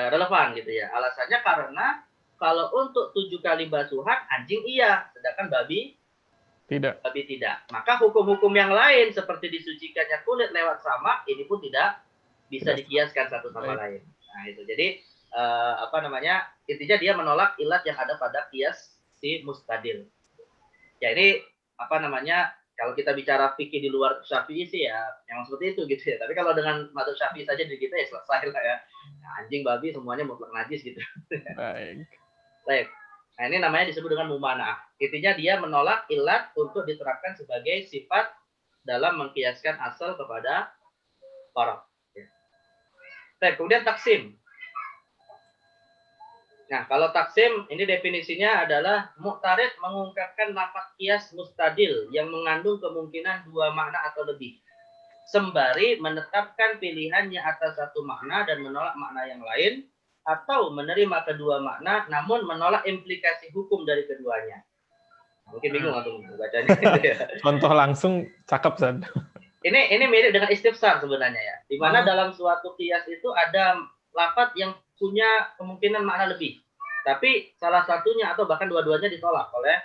relevan gitu ya. Alasannya karena kalau untuk 7 kali basuhan anjing iya, sedangkan babi tidak. Maka hukum-hukum yang lain seperti disucikannya kulit lewat samak ini pun tidak bisa dikiaskan satu sama lain. Nah itu. Jadi intinya dia menolak ilat yang ada pada kias si Mustadil. Ya ini Kalau kita bicara fikih di luar Syafi'i sih ya memang seperti itu gitu ya. Tapi kalau dengan mazhab Syafi'i saja di kita ya selesai lah ya. Nah, anjing babi semuanya mutlak najis gitu. Baik. Baik. Nah, ini namanya disebut dengan mumana'ah. Intinya dia menolak ilat untuk diterapkan sebagai sifat dalam mengkiaskan asal kepada farad. Baik, kemudian taksim. Nah, kalau taksim ini definisinya adalah mu'tarid mengungkapkan lafaz qiyas mustadil yang mengandung kemungkinan dua makna atau lebih. Sembari menetapkan pilihannya atas satu makna dan menolak makna yang lain, atau menerima kedua makna namun menolak implikasi hukum dari keduanya. Mungkin bingung atau bacanya. Contoh langsung cakep, San. Ini mirip dengan istifsar sebenarnya ya. Di mana dalam suatu qiyas itu ada lafaz yang punya kemungkinan makna lebih. Tapi salah satunya atau bahkan dua-duanya ditolak oleh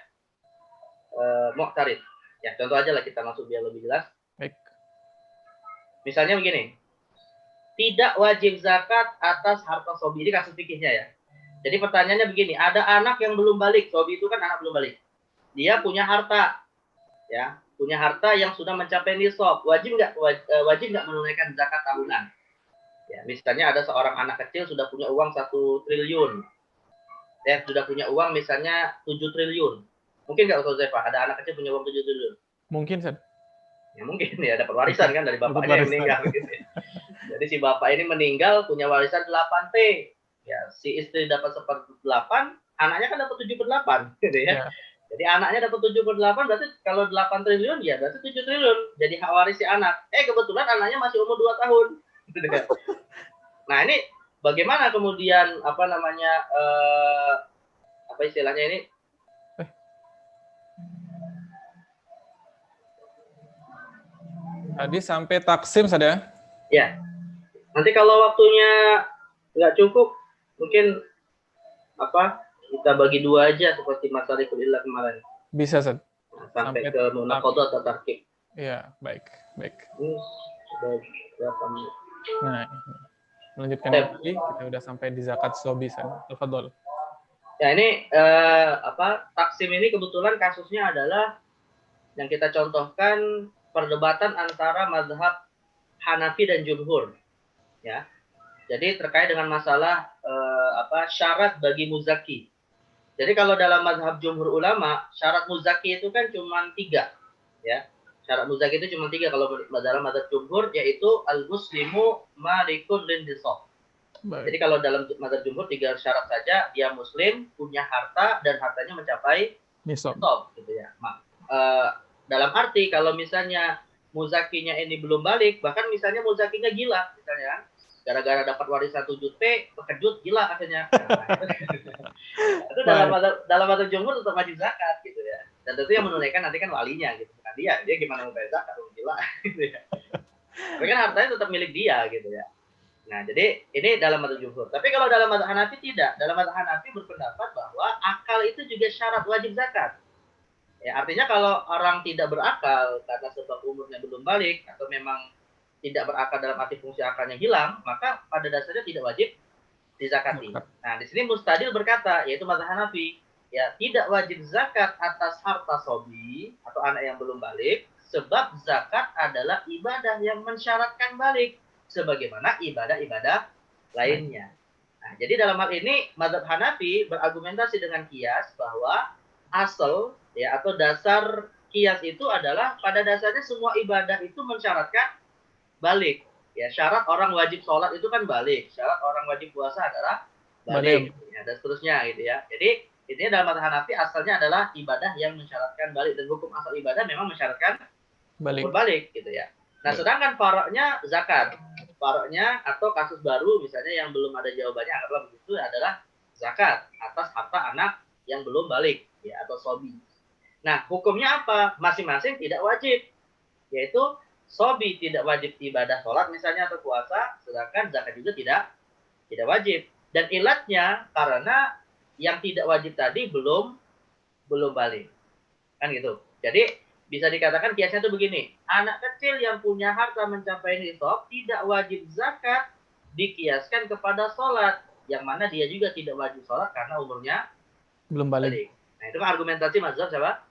mu'tarid. Ya, contoh aja lah kita masuk biar lebih jelas. Baik. Misalnya begini. Tidak wajib zakat atas harta sobi. Ini kasus fikihnya ya. Jadi pertanyaannya begini, ada anak yang belum balik. Sobi itu kan anak belum balik. Dia punya harta. Ya, punya harta yang sudah mencapai nisab. Wajib nggak menunaikan zakat tahunan? Ya, misalnya ada seorang anak kecil sudah punya uang 1 triliun. Ya, sudah punya uang misalnya 7 triliun. Mungkin nggak Ustaz Zefah, ada anak kecil punya uang 7 triliun? Mungkin, San. Ya mungkin ya, dapat warisan kan dari bapaknya yang meninggal. Gitu. Jadi si bapak ini meninggal punya warisan 8T. Ya, si istri dapat 1/8, anaknya kan dapat 7/8 gitu ya. Jadi anaknya dapat 7/8 berarti kalau 8 triliun ya berarti 7 triliun. Jadi hak waris si anak. Kebetulan anaknya masih umur 2 tahun. Gitu ya. Nah, ini bagaimana kemudian apa namanya apa istilahnya ini? Tadi sampai taksim saja. Ya. Nanti kalau waktunya nggak cukup, mungkin apa kita bagi dua aja seperti Masarikul Illah kemarin. Bisa, San. Nah, sampai ke munaqadah atau tarkib. Iya, baik. Ini sudah berapa menit? Nah, melanjutkan lagi, kita udah sampai di zakat sobi, San. Tafadhol. Ya, ini taksim ini kebetulan kasusnya adalah yang kita contohkan perdebatan antara mazhab Hanafi dan Jumhur. Ya. Jadi terkait dengan masalah syarat bagi muzaki. Jadi kalau dalam mazhab jumhur ulama, syarat muzaki itu kan cuma 3. Ya. Syarat muzaki itu cuma 3 kalau dalam mazhab jumhur, yaitu al-muslimu malikun lindisab. Jadi kalau dalam mazhab jumhur 3 syarat saja, dia muslim, punya harta, dan hartanya mencapai nisab. Gitu ya. Dalam arti kalau misalnya muzakinya ini belum balik, bahkan misalnya muzakinya gila, misalnya gara-gara dapat warisan 7T, terkejut, gila akhirnya. Itu dalam mazhab jumhur tetap wajib zakat gitu ya. Dan tentu yang menunaikan nanti kan walinya gitu, bukan dia. Dia gimana mau bayar zakat, gila gitu ya. Tapi kan hartanya tetap milik dia gitu ya. Nah, jadi ini dalam mazhab jumhur. Tapi kalau dalam mazhab Hanafi tidak. Dalam mazhab Hanafi berpendapat bahwa akal itu juga syarat wajib zakat. Ya, artinya kalau orang tidak berakal karena sebab umurnya belum balik atau memang tidak berakal dalam arti fungsi akalnya hilang, maka pada dasarnya tidak wajib dizakati. Nah, di sini Mustadil berkata, yaitu mazhab Hanafi, ya tidak wajib zakat atas harta sobi atau anak yang belum balik, sebab zakat adalah ibadah yang mensyaratkan balik, sebagaimana ibadah-ibadah lainnya. Nah, jadi dalam hal ini mazhab Hanafi berargumentasi dengan qiyas bahwa asal ya atau dasar qiyas itu adalah pada dasarnya semua ibadah itu mensyaratkan balik. Ya, syarat orang wajib sholat itu kan balik. Syarat orang wajib puasa adalah balik. Ya, dan seterusnya gitu ya. Jadi intinya dalam mazhab Hanafi asalnya adalah ibadah yang mensyaratkan balik, dan hukum asal ibadah memang mensyaratkan balik gitu ya. Nah, sedangkan faroknya zakat. Faroknya atau kasus baru misalnya yang belum ada jawabannya anggaplah begitu adalah zakat atas harta anak yang belum balik ya atau sobi. Nah, hukumnya apa? Masing-masing tidak wajib. Yaitu sobi tidak wajib ibadah sholat misalnya atau puasa, sedangkan zakat juga tidak wajib. Dan ilatnya karena yang tidak wajib tadi belum balik. Kan gitu. Jadi bisa dikatakan kiasnya itu begini. Anak kecil yang punya harta mencapai nisab tidak wajib zakat dikiaskan kepada sholat. Yang mana dia juga tidak wajib sholat karena umurnya belum balik. Nah, itu kan argumentasi mazhab siapa?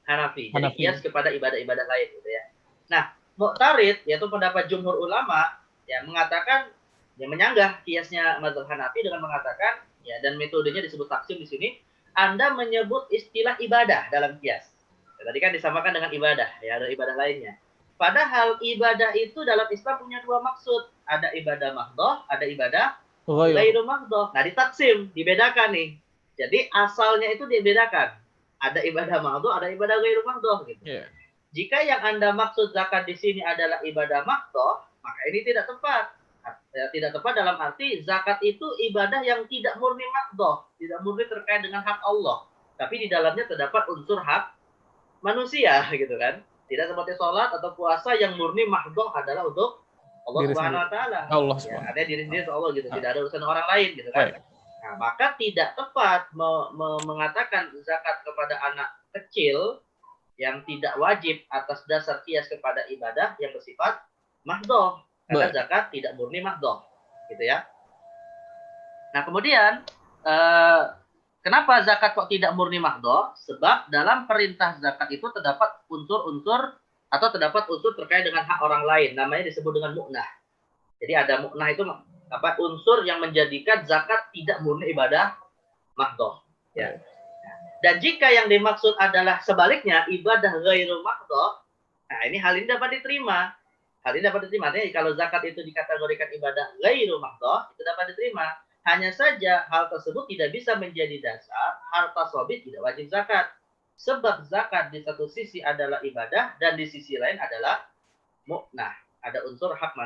Hanafi. Jadi Hanafi. kias kepada ibadah-ibadah lain gitu ya. Nah, Mu'tarid yaitu pendapat jumhur ulama ya mengatakan yang menyanggah kiasnya mazhab Hanafi dengan mengatakan ya, dan metodenya disebut taksim di sini, Anda menyebut istilah ibadah dalam kias. Ya, tadi kan disamakan dengan ibadah ya, ada ibadah lainnya. Padahal ibadah itu dalam Islam punya dua maksud. Ada ibadah mahdhah, ada ibadah ghairu mahdhah. Nah, ditaksim, dibedakan nih. Jadi asalnya itu dibedakan. Ada ibadah mahdhah, ada ibadah ghairu mahdhah gitu. Yeah. Jika yang Anda maksud zakat di sini adalah ibadah mahdhah, maka ini tidak tepat. Ya, tidak tepat dalam arti zakat itu ibadah yang tidak murni mahdhah, tidak murni terkait dengan hak Allah. Tapi di dalamnya terdapat unsur hak manusia gitu kan. Tidak seperti sholat atau puasa yang murni mahdhah adalah untuk Allah Subhanahu wa taala. Allah Ya, Subhanahu. ada diri sendiri untuk Allah gitu, tidak ada urusan orang lain gitu kan. Baik. Nah, maka tidak tepat mengatakan zakat kepada anak kecil yang tidak wajib atas dasar kias kepada ibadah yang bersifat mahdhah. Karena zakat tidak murni mahdhah, gitu ya. Nah, kemudian kenapa zakat kok tidak murni mahdhah? Sebab dalam perintah zakat itu terdapat unsur-unsur atau terdapat unsur terkait dengan hak orang lain, namanya disebut dengan mu'nah. Jadi ada mu'nah itu apa? Unsur yang menjadikan zakat tidak murni ibadah mahdhah. Ya. Dan jika yang dimaksud adalah sebaliknya ibadah ghairu mahdhah, nah ini hal ini dapat diterima. Hal ini dapat diterima. Artinya kalau zakat itu dikategorikan ibadah ghairu mahdhah, itu dapat diterima. Hanya saja hal tersebut tidak bisa menjadi dasar harta sobit tidak wajib zakat. Sebab zakat di satu sisi adalah ibadah dan di sisi lain adalah mu'nah. Ada unsur hak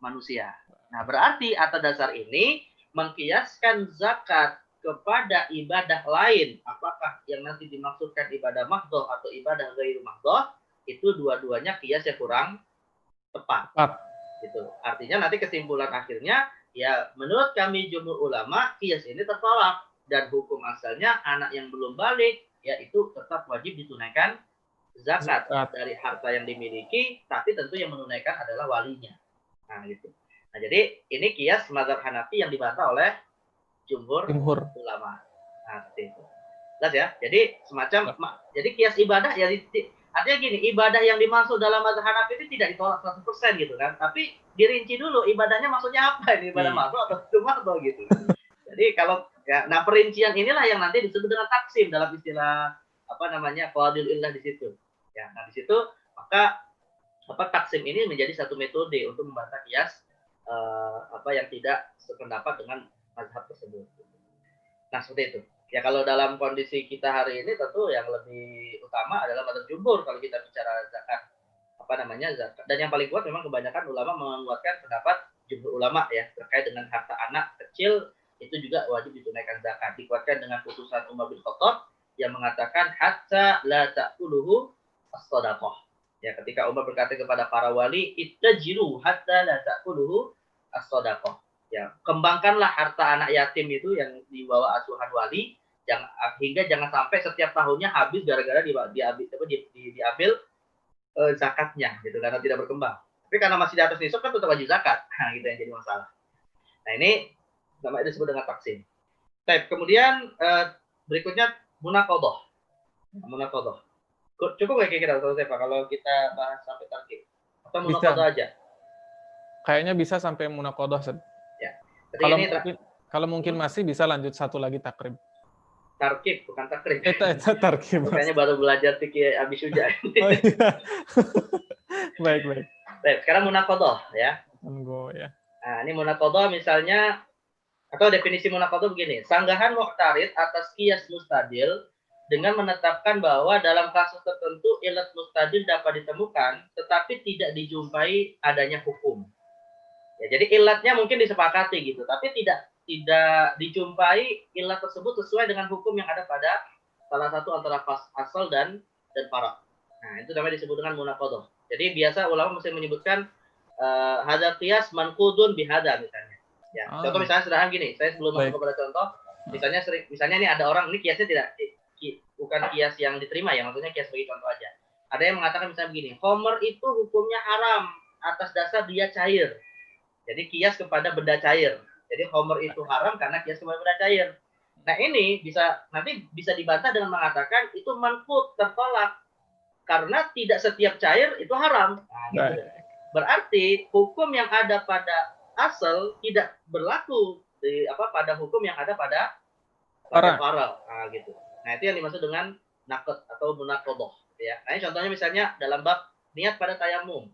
manusia. Nah, berarti atas dasar ini mengkiaskan zakat kepada ibadah lain, apakah yang nanti dimaksudkan ibadah mahdhah atau ibadah ghairu mahdhah, itu dua-duanya kias yang kurang tepat. Gitu. Artinya nanti kesimpulan akhirnya ya menurut kami jumhur ulama kias ini tertolak dan hukum asalnya anak yang belum balik yaitu tetap wajib ditunaikan zakat dari harta yang dimiliki, tapi tentu yang menunaikan adalah walinya. Nah, gitu. Nah, jadi ini kias mazhab Hanafi yang dibantah oleh jumhur ulama. Nah, seperti itu. Jelas ya? Jadi semacam jadi kias ibadah ya artinya gini, ibadah yang dimaksud dalam mazhab Hanafi itu tidak ditolak 100% gitu kan. Tapi dirinci dulu ibadahnya maksudnya apa ini, ibadah mahdhah atau cuma gitu. Jadi kalau ya, nah perincian inilah yang nanti disebut dengan taksim dalam istilah apa namanya qawaidul illah di situ. Ya, nah di situ maka taksim ini menjadi satu metode untuk membantah kias apa yang tidak sependapat dengan mazhab tersebut. Nah, seperti itu. Ya kalau dalam kondisi kita hari ini tentu yang lebih utama adalah mazhab jumhur kalau kita bicara zakat apa namanya zakat. Dan yang paling kuat memang kebanyakan ulama menguatkan pendapat jumhur ulama ya terkait dengan harta anak kecil itu juga wajib ditunaikan zakat. Dikuatkan dengan putusan Umar bin Khattab yang mengatakan hatta la ta'kuluhu as-shadaqah. Ya, ketika Umar berkata kepada para wali, ittajiru hatta la ta'kuluhu as-shadaqah. Ya, kembangkanlah harta anak yatim itu yang di bawah asuhan wali hingga jangan sampai setiap tahunnya habis gara-gara diambil zakatnya gitu karena tidak berkembang. Tapi karena masih di atas nisab kan tetap wajib zakat. Nah, gitu yang jadi masalah. Nah, ini namanya disebut dengan taksim. Kemudian berikutnya munaqadhah. Munaqadhah. Cukup nggak kira-kira Pak kalau kita bahas sampai tarkib? Atau munaqadhah aja? Kayaknya bisa sampai munaqadhah. Ya. Kalau mungkin masih bisa lanjut satu lagi takrib. Tarkib bukan takrib. Tarkib. Kayaknya baru belajar fikih Abi Syuja. Oh, iya. Baik. Sekarang munaqadhah ya. Ya. Nah, ini munaqadhah misalnya atau definisi munaqadhah begini, sanggahan mu'tarid atas qiyas mustadil dengan menetapkan bahwa dalam kasus tertentu ilat mustadil dapat ditemukan tetapi tidak dijumpai adanya hukum. Ya, jadi ilatnya mungkin disepakati gitu, tapi tidak dijumpai ilat tersebut sesuai dengan hukum yang ada pada salah satu antara asal dan far'a. Nah, itu namanya disebut dengan munaqadhah. Jadi biasa ulama mesti menyebutkan hadza qiyas manqudun bihadza misalnya. Ya, contoh misalnya sederhana gini, saya sebelum masuk kepada contoh, misalnya ini ada orang ini kiasnya bukan kias yang diterima ya, maksudnya kias sebagai contoh aja. Ada yang mengatakan misalnya begini, khamr itu hukumnya haram atas dasar dia cair. Jadi kias kepada benda cair. Jadi khamr itu haram karena kias kepada benda cair. Nah ini nanti bisa dibantah dengan mengatakan itu manfut, tertolak, karena tidak setiap cair itu haram. Nah, gitu. Berarti hukum yang ada pada asal tidak berlaku pada hukum yang ada pada faral. Nah, gitu. Nah itu yang dimaksud dengan nakot atau munaqadah. Ya. Nah ini contohnya misalnya dalam bab niat pada tayamum.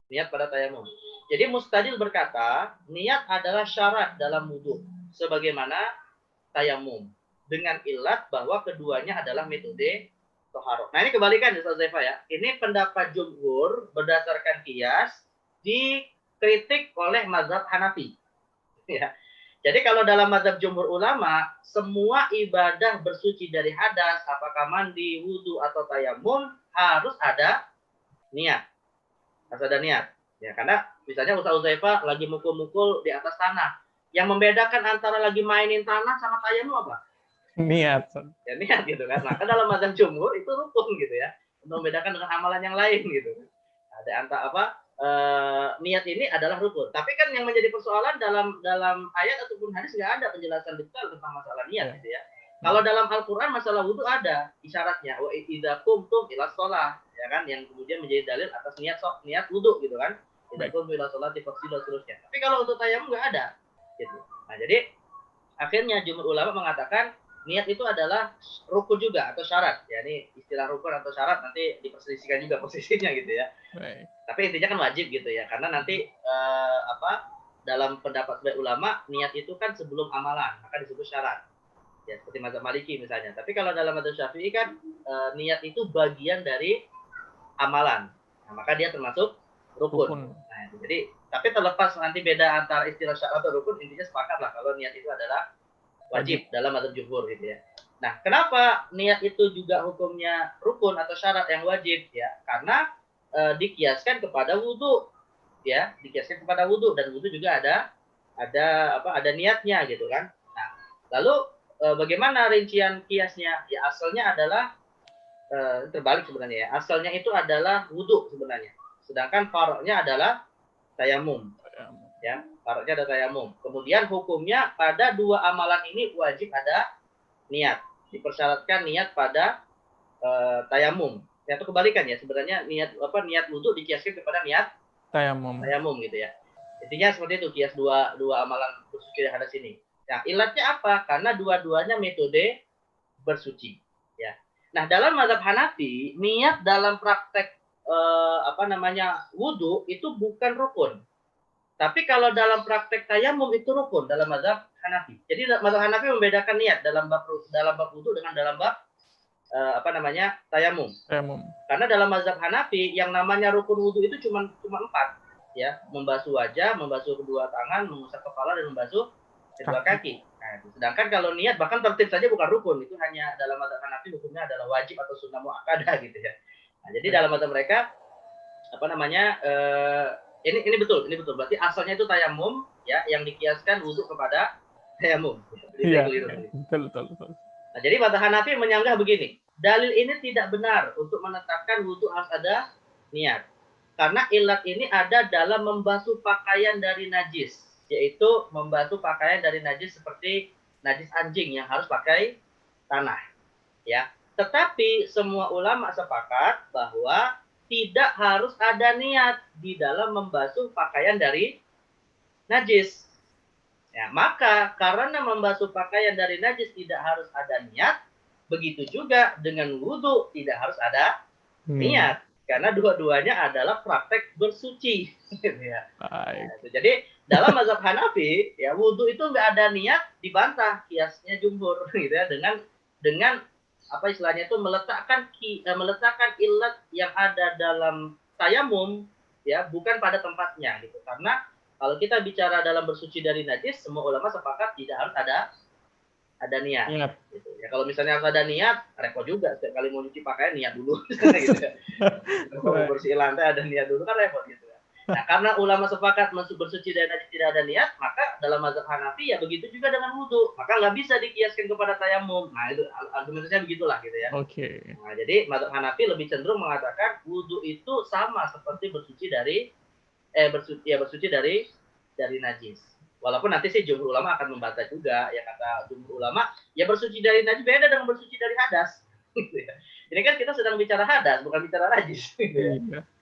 Niat pada tayamum. Jadi Mustadil berkata, niat adalah syarat dalam wudhu, sebagaimana tayamum, dengan ilat bahwa keduanya adalah metode toharoh. Nah ini kebalikan Ustaz Zaifa ya. Ini pendapat jumhur berdasarkan kias dikritik oleh mazhab Hanafi. Ya. Jadi kalau dalam mazhab jumhur ulama, semua ibadah bersuci dari hadas, apakah mandi, wudhu atau tayamum, harus ada niat. Harus ada niat. Ya, karena misalnya Ustaz Uzaifa lagi mukul-mukul di atas tanah. Yang membedakan antara lagi mainin tanah sama tayamum apa? Niat. Ya niat gitu kan. Maka dalam mazhab jumhur itu rukun gitu ya. Untuk membedakan dengan amalan yang lain gitu. Ada niat ini adalah rukun. Tapi kan yang menjadi persoalan dalam ayat ataupun hadis nggak ada penjelasan detail tentang masalah niat gitu ya. Kalau dalam Al-Qur'an masalah wudhu ada isyaratnya. Wa idza qumtum ila shalah, ya kan, yang kemudian menjadi dalil atas niat wudhu gitu kan. Idza qumtum ila sholati faghsilu dan seterusnya. Tapi kalau untuk tayamum nggak ada gitu. Nah, jadi akhirnya jumhur ulama mengatakan niat itu adalah rukun juga atau syarat. Ya, ini istilah rukun atau syarat nanti diperselisihkan juga posisinya gitu ya. Baik. Tapi intinya kan wajib gitu ya, karena nanti dalam pendapat sebagai ulama niat itu kan sebelum amalan, maka disebut syarat. Ya, seperti mazhab Maliki misalnya. Tapi kalau dalam mazhab Syafi'i kan niat itu bagian dari amalan. Nah, maka dia termasuk rukun. Nah, jadi tapi terlepas nanti beda antara istilah syarat atau rukun, intinya sepakat lah kalau niat itu adalah wajib dalam mazhab jumhur gitu ya. Nah, kenapa niat itu juga hukumnya rukun atau syarat yang wajib ya? Karena dikiaskan kepada wudhu ya, dikiaskan kepada wudhu, dan wudhu juga ada niatnya gitu kan. Nah, lalu bagaimana rincian kiasnya? Ya asalnya adalah terbalik sebenarnya ya. Asalnya itu adalah wudhu sebenarnya. Sedangkan faroknya adalah tayamum. Ya, faroknya ada tayamum. Kemudian hukumnya pada dua amalan ini wajib ada niat. Dipersyaratkan niat pada tayamum. Itu kebalikan ya, sebenarnya niat wudhu dikiaskan kepada niat tayamum gitu ya. Intinya seperti itu kias dua amalan bersuci dari hadas ini. Nah, ilatnya apa? Karena dua-duanya metode bersuci ya. Nah, dalam mazhab Hanafi, niat dalam praktek wudhu itu bukan rukun. Tapi kalau dalam praktek tayamum itu rukun dalam mazhab Hanafi. Jadi mazhab Hanafi membedakan niat dalam bab wudhu dengan dalam bab tayamum. Karena dalam mazhab Hanafi yang namanya rukun wudhu itu cuma 4 ya, membasuh wajah, membasuh kedua tangan, mengusap kepala, dan membasuh kedua kaki. Nah, sedangkan kalau niat bahkan tertib saja bukan rukun, itu hanya dalam mazhab Hanafi hukumnya adalah wajib atau sunnah muakkadah gitu ya. Nah, jadi dalam mazhab mereka ini betul berarti asalnya itu tayamum ya, yang dikiaskan wudhu kepada tayamum. Iya, betul. Nah, jadi mazhab Hanafi menyanggah begini, dalil ini tidak benar untuk menetapkan wudhu harus ada niat. Karena ilat ini ada dalam membasuh pakaian dari najis, yaitu membasuh pakaian dari najis seperti najis anjing yang harus pakai tanah. Ya. Tetapi semua ulama sepakat bahwa tidak harus ada niat di dalam membasuh pakaian dari najis. Ya, maka karena membasuh pakaian dari najis tidak harus ada niat, begitu juga dengan wudhu tidak harus ada niat. Karena dua-duanya adalah praktek bersuci. Ya. Nah, jadi dalam mazhab Hanafi, ya wudhu itu nggak ada niat, dibantah kiasnya jumhur, gitu ya, dengan apa istilahnya itu meletakkan ilat yang ada dalam tayamum ya bukan pada tempatnya gitu. Karena kalau kita bicara dalam bersuci dari najis, semua ulama sepakat tidak harus ada niat. Gitu. Ya kalau misalnya harus ada niat, repot juga. Setiap kali mau cuci pakaian niat dulu. Gitu. Kalau bersihin lantai ada niat dulu kan repot gitu. Nah, karena ulama sepakat bersuci dari najis tidak ada niat, maka dalam mazhab Hanafi ya begitu juga dengan wudhu. Maka nggak bisa dikiaskan kepada tayamum. Nah, itu argumentasinya begitulah gitu ya. Oke. Nah, jadi mazhab Hanafi lebih cenderung mengatakan wudhu itu sama seperti bersuci dari najis. Walaupun nanti sih jumhur ulama akan membantah juga, ya kata jumhur ulama, ya bersuci dari najis beda dengan bersuci dari hadas. Ini kan kita sedang bicara hadas, bukan bicara najis.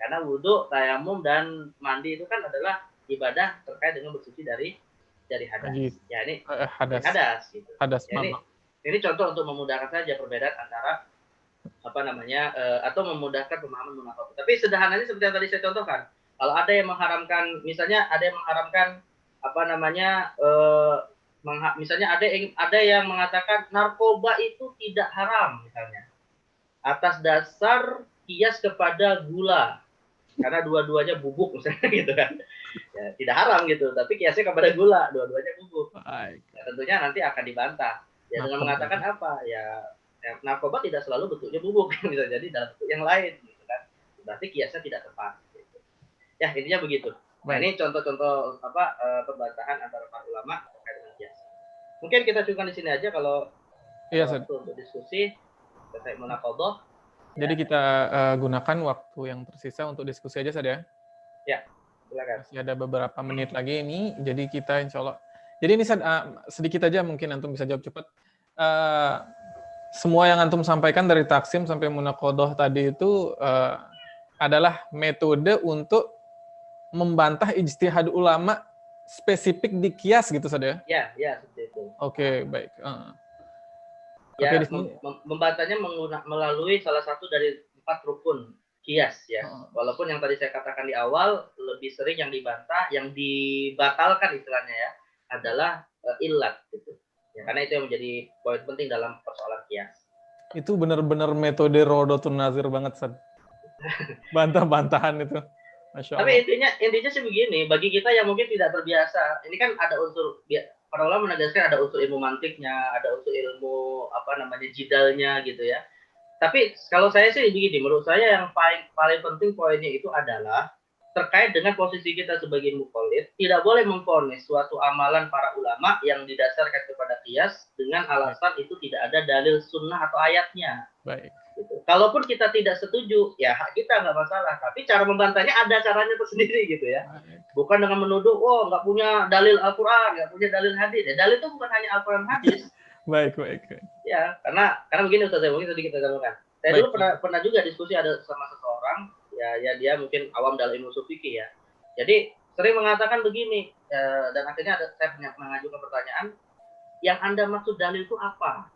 Karena wudhu, tayamum, dan mandi itu kan adalah ibadah terkait dengan bersuci dari hadas. Ya ini hadas gitu. Hadas, ya, ini contoh untuk memudahkan saja perbedaan antara atau memudahkan pemahaman munafik. Tapi sederhananya seperti yang tadi saya contohkan. Kalau ada yang mengharamkan, misalnya ada yang mengharamkan misalnya ada yang mengatakan narkoba itu tidak haram misalnya atas dasar kias kepada gula karena dua-duanya bubuk misalnya gitu kan, ya, tidak haram gitu, tapi kiasnya kepada gula, dua-duanya bubuk. Ya, tentunya nanti akan dibantah ya dengan mengatakan apa ya, narkoba tidak selalu bentuknya bubuk, bisa jadi dalam bentuk yang lain gitu kan, berarti kiasnya tidak tepat gitu. Ya intinya begitu. Nah, ini contoh-contoh perbantahan antara para ulama terkait dengan kias. Mungkin kita cukupkan di sini aja kalau untuk diskusi terkait munaqadhah. Jadi kita gunakan waktu yang tersisa untuk diskusi aja saja. Ya, silakan. Masih ada beberapa menit lagi ini, jadi kita insya Allah. Jadi ini sedikit aja mungkin antum bisa jawab cepat. Semua yang antum sampaikan dari taksim sampai munaqadhah tadi itu adalah metode untuk membantah ijtihad ulama spesifik di kias gitu saja. Ya, seperti itu. Oke, baik. Ya, membantahnya melalui salah satu dari 4 rukun kias ya. Walaupun yang tadi saya katakan di awal lebih sering yang dibantah, yang dibatalkan istilahnya ya, adalah illat gitu. Ya, karena itu yang menjadi poin penting dalam persoalan kias. Itu benar-benar metode Rodatun Nazir banget, Sad. Bantah-bantahan itu. Masya Allah. Tapi intinya sih begini, bagi kita yang mungkin tidak terbiasa, ini kan ada unsur, para ulama menegaskan ada unsur ilmu mantiknya, ada unsur ilmu jidalnya gitu ya. Tapi kalau saya sih begini, menurut saya yang paling penting poinnya itu adalah terkait dengan posisi kita sebagai muqallid, tidak boleh memvonis suatu amalan para ulama yang didasarkan kepada qiyas dengan alasan itu tidak ada dalil sunnah atau ayatnya. Baik. Gitu. Kalaupun kita tidak setuju, ya hak kita nggak masalah. Tapi cara membantahnya ada caranya tersendiri gitu ya. Bukan dengan menuduh, nggak punya dalil Al-Quran, nggak punya dalil hadis. Ya, dalil itu bukan hanya Al-Quran hadis. Baik. Ya, karena begini Ustaz, mungkin sedikit kita tambahkan. Saya dulu pernah juga diskusi ada sama seseorang, ya dia mungkin awam dalam ilmu fikih ya. Jadi sering mengatakan begini, dan akhirnya saya mengajukan pertanyaan, yang Anda maksud dalil itu apa?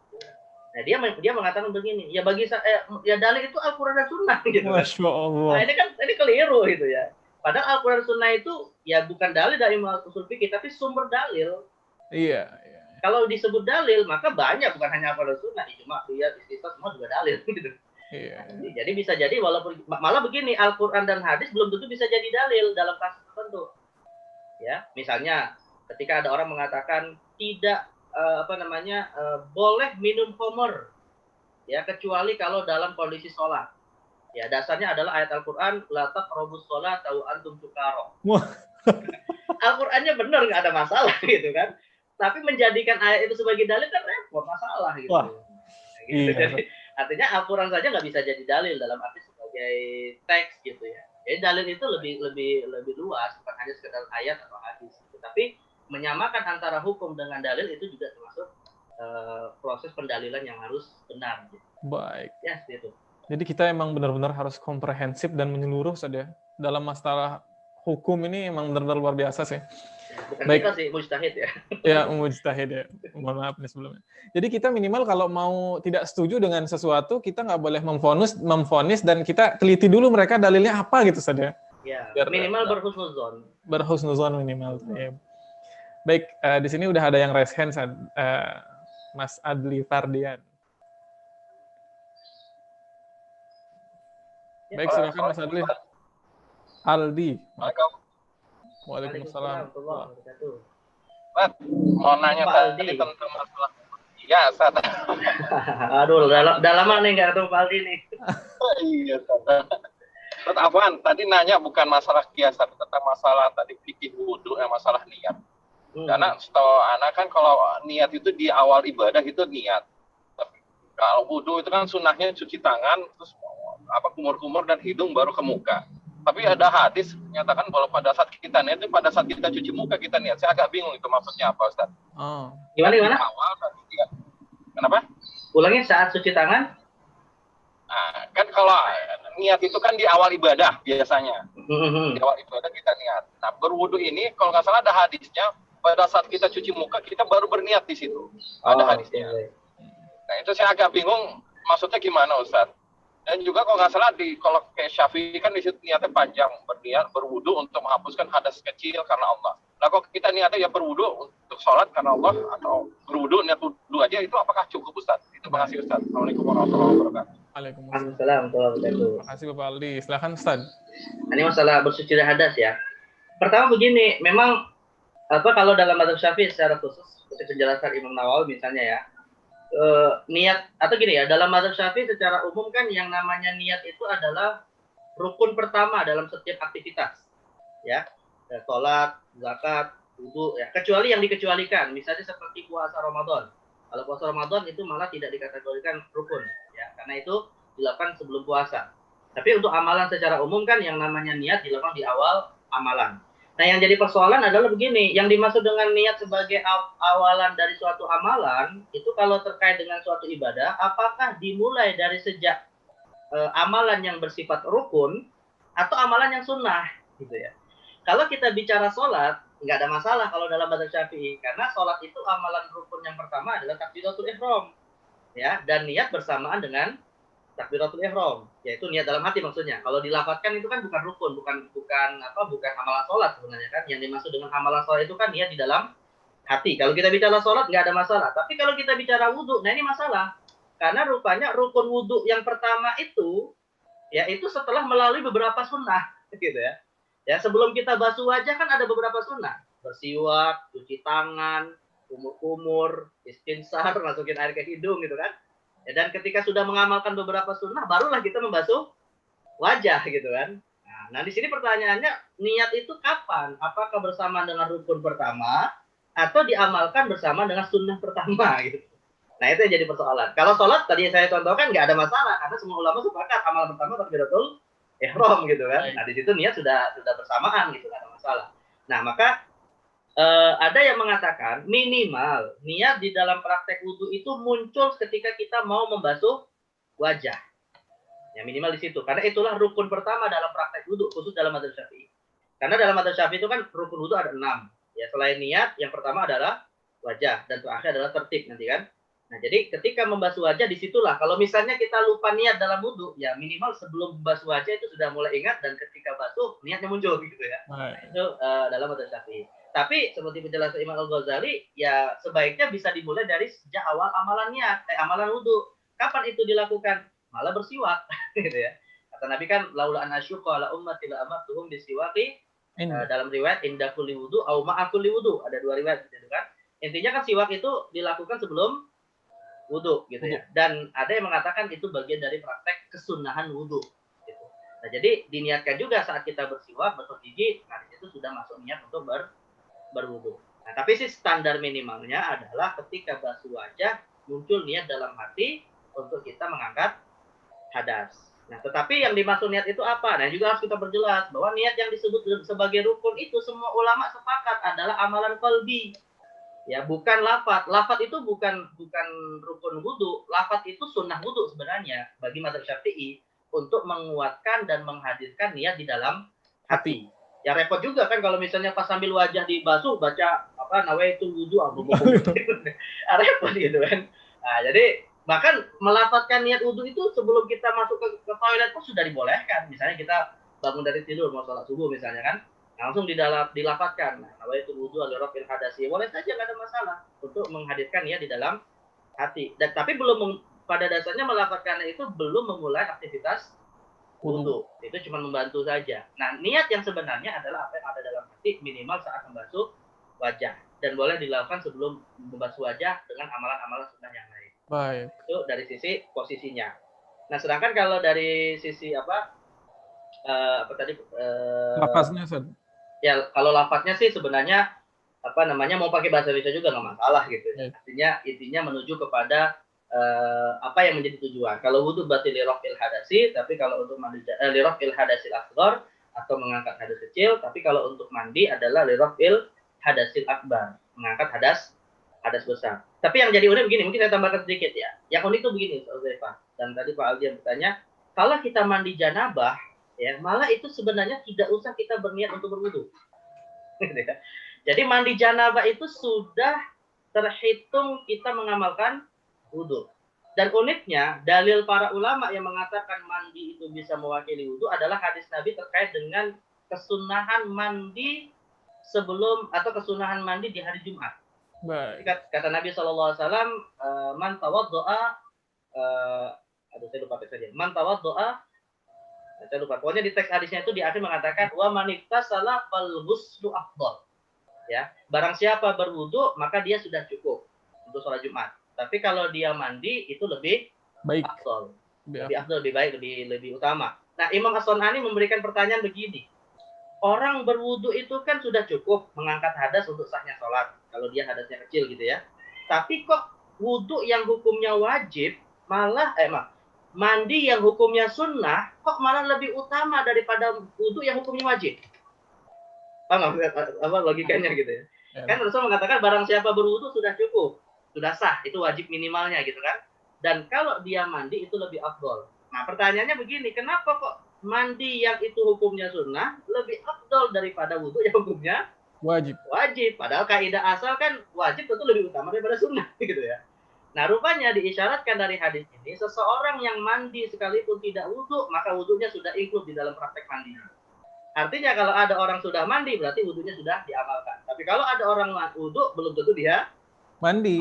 Nah, dia mengatakan begini, ya bagi saya dalil itu Al-Qur'an dan Sunnah gitu. Masya Allah. Nah, ini keliru gitu ya. Padahal Al-Qur'an dan Sunnah itu ya bukan dalil dari usul fikih tapi sumber dalil. Iya. Kalau disebut dalil maka banyak, bukan hanya Al-Qur'an dan Sunnah, ijma, qiyas, istisna semua juga dalil gitu. Iya. Jadi bisa jadi walaupun malah begini, Al-Qur'an dan hadis belum tentu bisa jadi dalil dalam kasus tertentu. Ya, misalnya ketika ada orang mengatakan tidak boleh minum khamr ya kecuali kalau dalam kondisi sholat. Ya dasarnya adalah ayat Al-Qur'an la taqrabus sholata wa antum sukara. Al-Qur'annya benar, nggak ada masalah gitu kan. Tapi menjadikan ayat itu sebagai dalil kan repot, masalah gitu. Gitu. Iya. Jadi artinya Al-Qur'an saja nggak bisa jadi dalil dalam arti sebagai teks gitu ya. Jadi dalil itu lebih luas, bukan hanya sekedar ayat atau hadis. Tapi menyamakan antara hukum dengan dalil itu juga termasuk proses pendalilan yang harus benar. Gitu. Baik. Ya, itu. Jadi kita emang benar-benar harus komprehensif dan menyeluruh saja dalam masalah hukum ini, emang benar-benar luar biasa sih. Bukan baik. Kita sih mujtahid ya. Ya, mujtahid ya. Mohon maaf nih sebelumnya. Jadi kita minimal kalau mau tidak setuju dengan sesuatu, kita nggak boleh memvonis dan kita teliti dulu mereka dalilnya apa gitu saja. Ya, minimal berhusnuzon. Berhusnuzon minimal. Ya. Baik, di sini udah ada yang raise hand, Mas Adli Fardian. Baik, silakan Mas Adli. Aldi. Waalaikumsalam. Mau nanya tadi tentang masalah. Ya, Ustaz. Aduh, udah lama nih nggak ketemu Pak Aldi nih. Iya, Ustaz. Ustaz Afwan, tadi nanya bukan masalah kias, tapi tentang masalah tadi fikih wudu, masalah niat. Karena setahu anak kan kalau niat itu di awal ibadah itu niat. Tapi kalau wudu itu kan sunnahnya cuci tangan, terus kumur-kumur dan hidung baru ke muka. Tapi ada hadis menyatakan bahwa pada saat kita niat itu pada saat kita cuci muka kita niat. Saya agak bingung itu maksudnya apa, Ustaz. Oh. Gimana? Awal tadi ya. Kenapa? Ulangi saat cuci tangan. Nah, kan kalau niat itu kan di awal ibadah biasanya. Di awal ibadah kita niat. Nah, berwudu ini kalau nggak salah ada hadisnya pada saat kita cuci muka kita baru berniat di situ. Ada hadisnya. Okay. Nah, itu saya agak bingung maksudnya gimana, Ustaz. Dan juga kalau nggak salah kalau kayak Syafi'i kan di situ niatnya panjang, berniat berwudu untuk menghapuskan hadas kecil karena Allah. Nah, kalau kita niatnya ya berwudu untuk sholat karena Allah atau berwudu niat wudu aja itu apakah cukup, Ustaz? Itu terima kasih, Ustaz. Assalamualaikum warahmatullahi wabarakatuh. Waalaikumsalam warahmatullahi wabarakatuh. Terima kasih Bapak Aldi. Silakan, Ustaz. Ini masalah bersuci dari hadas ya. Pertama begini, memang kalau dalam mazhab Syafi'i secara khusus seperti penjelasan Imam Nawawi misalnya ya. Niat atau gini ya, dalam mazhab Syafi'i secara umum kan yang namanya niat itu adalah rukun pertama dalam setiap aktivitas ya, sholat, zakat, wudu ya, kecuali yang dikecualikan misalnya seperti puasa Ramadan. Kalau puasa Ramadan itu malah tidak dikategorikan rukun ya, karena itu dilakukan sebelum puasa. Tapi untuk amalan secara umum kan yang namanya niat dilakukan di awal amalan. Nah, yang jadi persoalan adalah begini, yang dimaksud dengan niat sebagai awalan dari suatu amalan, itu kalau terkait dengan suatu ibadah, apakah dimulai dari sejak amalan yang bersifat rukun, atau amalan yang sunnah, gitu ya. Kalau kita bicara sholat, nggak ada masalah kalau dalam mazhab Syafi'i, karena sholat itu amalan rukun yang pertama adalah takbiratul ihram, ya, dan niat bersamaan dengan takbiratul ihram, yaitu niat dalam hati maksudnya. Kalau dilafadzkan itu kan bukan rukun, bukan amalan sholat sebenarnya kan. Yang dimaksud dengan amalan sholat itu kan niat di dalam hati. Kalau kita bicara sholat nggak ada masalah. Tapi kalau kita bicara wudhu, nah ini masalah. Karena rupanya rukun wudhu yang pertama itu, ya itu setelah melalui beberapa sunnah, gitu ya. Ya sebelum kita basuh wajah kan ada beberapa sunnah. Bersiwak, cuci tangan, kumur-kumur, istinsar, masukin air ke hidung gitu kan. Ya, dan ketika sudah mengamalkan beberapa sunnah, barulah kita membasuh wajah gitu kan. Nah, di sini pertanyaannya, niat itu kapan? Apakah bersama dengan rukun pertama atau diamalkan bersama dengan sunnah pertama gitu? Nah, itu yang jadi persoalan. Kalau sholat tadi saya contohkan nggak ada masalah karena semua ulama sepakat amalan pertama takbiratul ihram gitu kan. Nah, di situ niat sudah bersamaan gitu, nggak ada masalah. Nah, maka ada yang mengatakan minimal niat di dalam praktek wudhu itu muncul ketika kita mau membasuh wajah. Ya minimal di situ. Karena itulah rukun pertama dalam praktek wudhu, khusus dalam mazhab Syafi'i. Karena dalam mazhab Syafi'i itu kan rukun wudhu ada 6. Ya selain niat, yang pertama adalah wajah dan terakhir adalah tertib nanti kan. Nah jadi ketika membasuh wajah disitulah. Kalau misalnya kita lupa niat dalam wudhu, ya minimal sebelum membasuh wajah itu sudah mulai ingat dan ketika basuh niatnya muncul gitu ya. Nah, itu dalam mazhab Syafi'i. Tapi seperti penjelasan Imam Al-Ghazali, ya sebaiknya bisa dimulai dari sejak awal amalan wudhu. Kapan itu dilakukan? Malah bersiwak, gitu ya. Kata Nabi kan, laula an asyqa ala ummati la amartuhum bisiwaki. Dalam riwayat inda kulli wudhu au ma'a kulli wudhu. Ada 2 riwayat gitu kan. Intinya kan siwak itu dilakukan sebelum wudhu, gitu ya. Dan ada yang mengatakan itu bagian dari praktek kesunahan wudhu. Gitu. Nah jadi diniatkan juga saat kita bersiwak, bersikat gigi, nah itu sudah masuk niat untuk berwudu. Nah, tapi sih standar minimalnya adalah ketika basuh wajah muncul niat dalam hati untuk kita mengangkat hadas. Nah, tetapi yang dimaksud niat itu apa? Nah, juga harus kita perjelas bahwa niat yang disebut sebagai rukun itu semua ulama sepakat adalah amalan qalbi. Ya, bukan lafaz. Lafaz itu bukan rukun wudu. Lafaz itu sunnah wudu sebenarnya bagi mazhab Syafi'i untuk menguatkan dan menghadirkan niat di dalam hati. Ya repot juga kan kalau misalnya pas sambil wajah dibasuh baca nawaitul wudu repot gitu kan. Nah, jadi bahkan melafazkan niat wudu itu sebelum kita masuk ke toilet pun sudah dibolehkan. Misalnya kita bangun dari tidur mau sholat subuh misalnya kan, langsung dilafazkan. Nah, nawaitul wudu li hadasi. Boleh saja nggak ada masalah untuk menghadirkan niat di dalam hati. Dan tapi belum pada dasarnya melafazkan itu belum memulai aktivitas wudu. Itu cuma membantu saja. Nah, niat yang sebenarnya adalah apa yang ada dalam hati minimal saat membasuh wajah. Dan boleh dilakukan sebelum membasuh wajah dengan amalan-amalan sunnah yang lain. Baik. Itu dari sisi posisinya. Nah, sedangkan kalau dari sisi lafaznya, Ustaz. Ya, kalau lafaznya sih sebenarnya mau pakai bahasa Indonesia juga nggak masalah gitu. Artinya intinya menuju kepada apa yang menjadi tujuan. Kalau wudu berarti lirafil hadasi, tapi kalau untuk lirafil hadasil asghar atau mengangkat hadas kecil, tapi kalau untuk mandi adalah lirafil hadasil akbar, mengangkat hadas besar. Tapi yang jadi unik begini, mungkin saya tambahkan sedikit ya. Yang unik itu begini, Pak. Dan tadi Pak Aldi yang bertanya, kalau kita mandi janabah, ya malah itu sebenarnya tidak usah kita berniat untuk berwudu. Jadi mandi janabah itu sudah terhitung kita mengamalkan wudu. Dan uniknya, dalil para ulama yang mengatakan mandi itu bisa mewakili wudu adalah hadis Nabi terkait dengan kesunahan mandi sebelum atau kesunahan mandi di hari Jumat. Baik. Kata Nabi SAW, man tawaddo'a, saya lupa saja. Man tawaddo'a, saya lupa. Pokoknya di teks hadisnya itu di akhir mengatakan, wa maniftasala fal ghuslu afdal. Ya, barang siapa berwudu maka dia sudah cukup untuk sholat Jumat. Tapi kalau dia mandi itu lebih Baik. afdal. Lebih afdal, lebih baik, lebih utama. Nah, Imam As-Sun'ani memberikan pertanyaan begini. Orang berwudu itu kan sudah cukup mengangkat hadas untuk sahnya sholat. Kalau dia hadasnya kecil gitu ya. Tapi kok wudu yang hukumnya wajib malah mandi yang hukumnya sunnah kok malah lebih utama daripada wudu yang hukumnya wajib? Paham apa logikanya gitu ya? Kan Rasul mengatakan barang siapa berwudu sudah cukup, sudah sah, itu wajib minimalnya gitu kan. Dan kalau dia mandi itu lebih afdol. Nah pertanyaannya begini, kenapa kok mandi yang itu hukumnya sunnah lebih afdol daripada wudu yang hukumnya wajib? Padahal kaidah asal kan wajib tentu lebih utama daripada sunnah gitu ya. Nah rupanya diisyaratkan dari hadis ini, seseorang yang mandi sekalipun tidak wudu, maka wudunya sudah include di dalam praktek mandinya. Artinya kalau ada orang sudah mandi berarti wudunya sudah diamalkan. Tapi kalau ada orang wudu belum tentu dia mandi.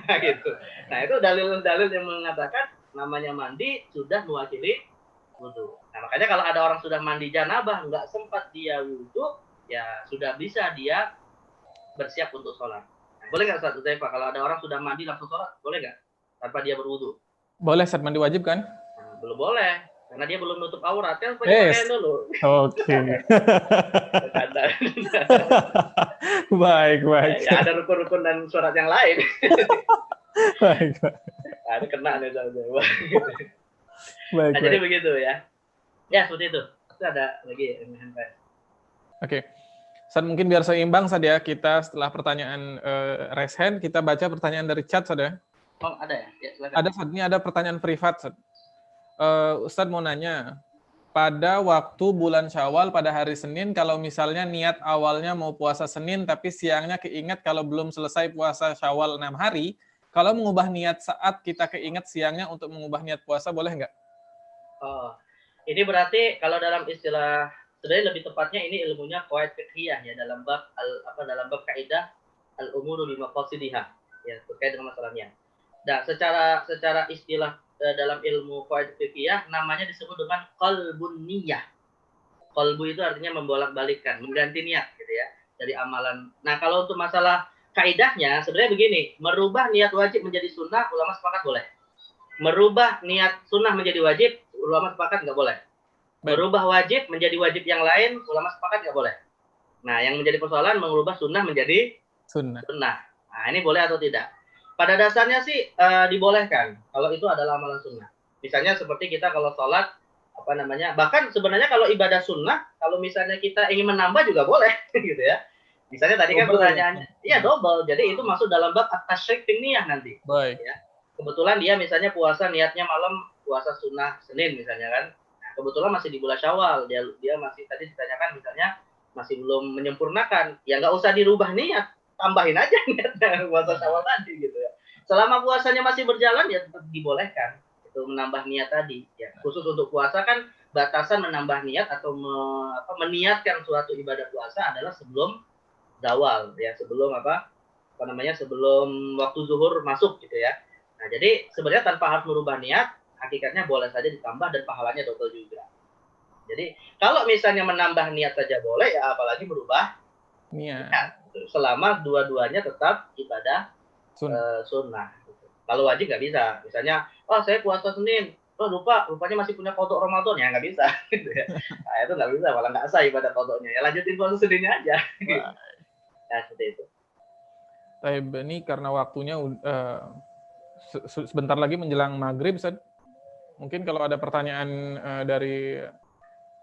Gitu. Nah itu dalil-dalil yang mengatakan namanya mandi sudah mewakili wudu. Nah makanya kalau ada orang sudah mandi janabah nggak sempat dia wudu, ya sudah bisa dia bersiap untuk sholat. Nah, boleh nggak Ustaz Utsaifa kalau ada orang sudah mandi langsung sholat, boleh nggak tanpa dia berwudu? Boleh, Ustaz, mandi wajib kan? Nah, belum boleh. Karena dia belum nutup aurat, kan pakaian dulu. Oke. Baik. Ya, ada rukun-rukun dan surat yang lain. Baik. Ada kena nih. Baik. Jadi begitu ya. Ya, seperti itu. Itu ada lagi yang Oke. Ustaz, mungkin biar seimbang saja kita setelah pertanyaan raise hand, kita baca pertanyaan dari chat saja. Oh, ada ya? Ya silakan. Ada, Ustaz. Ini ada pertanyaan privat, Ustaz. Ustadz mau nanya, pada waktu bulan Syawal pada hari Senin, kalau misalnya niat awalnya mau puasa Senin, tapi siangnya keingat kalau belum selesai puasa Syawal 6 hari, kalau mengubah niat saat kita keingat siangnya untuk mengubah niat puasa, boleh nggak? Oh, ini berarti kalau dalam istilah, sebenarnya lebih tepatnya ini ilmunya qawaid fiqhiyah ya, dalam bab dalam bab kaidah al-umuru bi maqasidiha, ya terkait dengan masalahnya. Nah, secara istilah dalam ilmu qawaid fiqhiyah namanya disebut dengan qalbun niyah. Qalbu itu artinya membolak-balikkan, mengganti niat gitu ya dari amalan. Nah, kalau untuk masalah kaidahnya sebenarnya begini, merubah niat wajib menjadi sunnah ulama sepakat boleh. Merubah niat sunnah menjadi wajib ulama sepakat nggak boleh. Merubah wajib menjadi wajib yang lain ulama sepakat nggak boleh. Nah, yang menjadi persoalan mengubah sunnah menjadi sunnah. Nah, ini boleh atau tidak? Pada dasarnya sih dibolehkan kalau itu adalah amalan sunnah. Misalnya seperti kita kalau sholat bahkan sebenarnya kalau ibadah sunnah kalau misalnya kita ingin menambah juga boleh gitu ya. Misalnya tadi kan pertanyaannya, iya double. Jadi itu masuk dalam bab at-tasyrik bin niyah nanti. Baik. Ya. Kebetulan dia misalnya puasa niatnya malam puasa sunnah Senin misalnya kan. Nah, kebetulan masih di bulan Syawal, dia masih tadi ditanyakan misalnya masih belum menyempurnakan, ya nggak usah dirubah niat. Tambahin aja niatnya puasa Syawal tadi gitu ya. Selama puasanya masih berjalan ya tetap dibolehkan itu menambah niat tadi ya. Khusus untuk puasa kan batasan menambah niat atau meniatkan suatu ibadah puasa adalah sebelum zawal ya, sebelum sebelum waktu zuhur masuk gitu ya. Nah, jadi sebenarnya tanpa harus merubah niat, hakikatnya boleh saja ditambah dan pahalanya double juga. Jadi kalau misalnya menambah niat saja boleh ya, apalagi merubah niat. Selama dua-duanya tetap ibadah sunnah. Kalau wajib nggak bisa. Misalnya, saya puasa Senin, rupanya masih punya qadha Ramadan, ya nggak bisa. Gitu ya. Nah, itu nggak bisa, malah nggak sah ibadah qadhanya. Ya lanjutin puasa Seninnya aja. Nah, seperti itu. Ini karena waktunya sebentar lagi menjelang maghrib, Ustaz. Mungkin kalau ada pertanyaan dari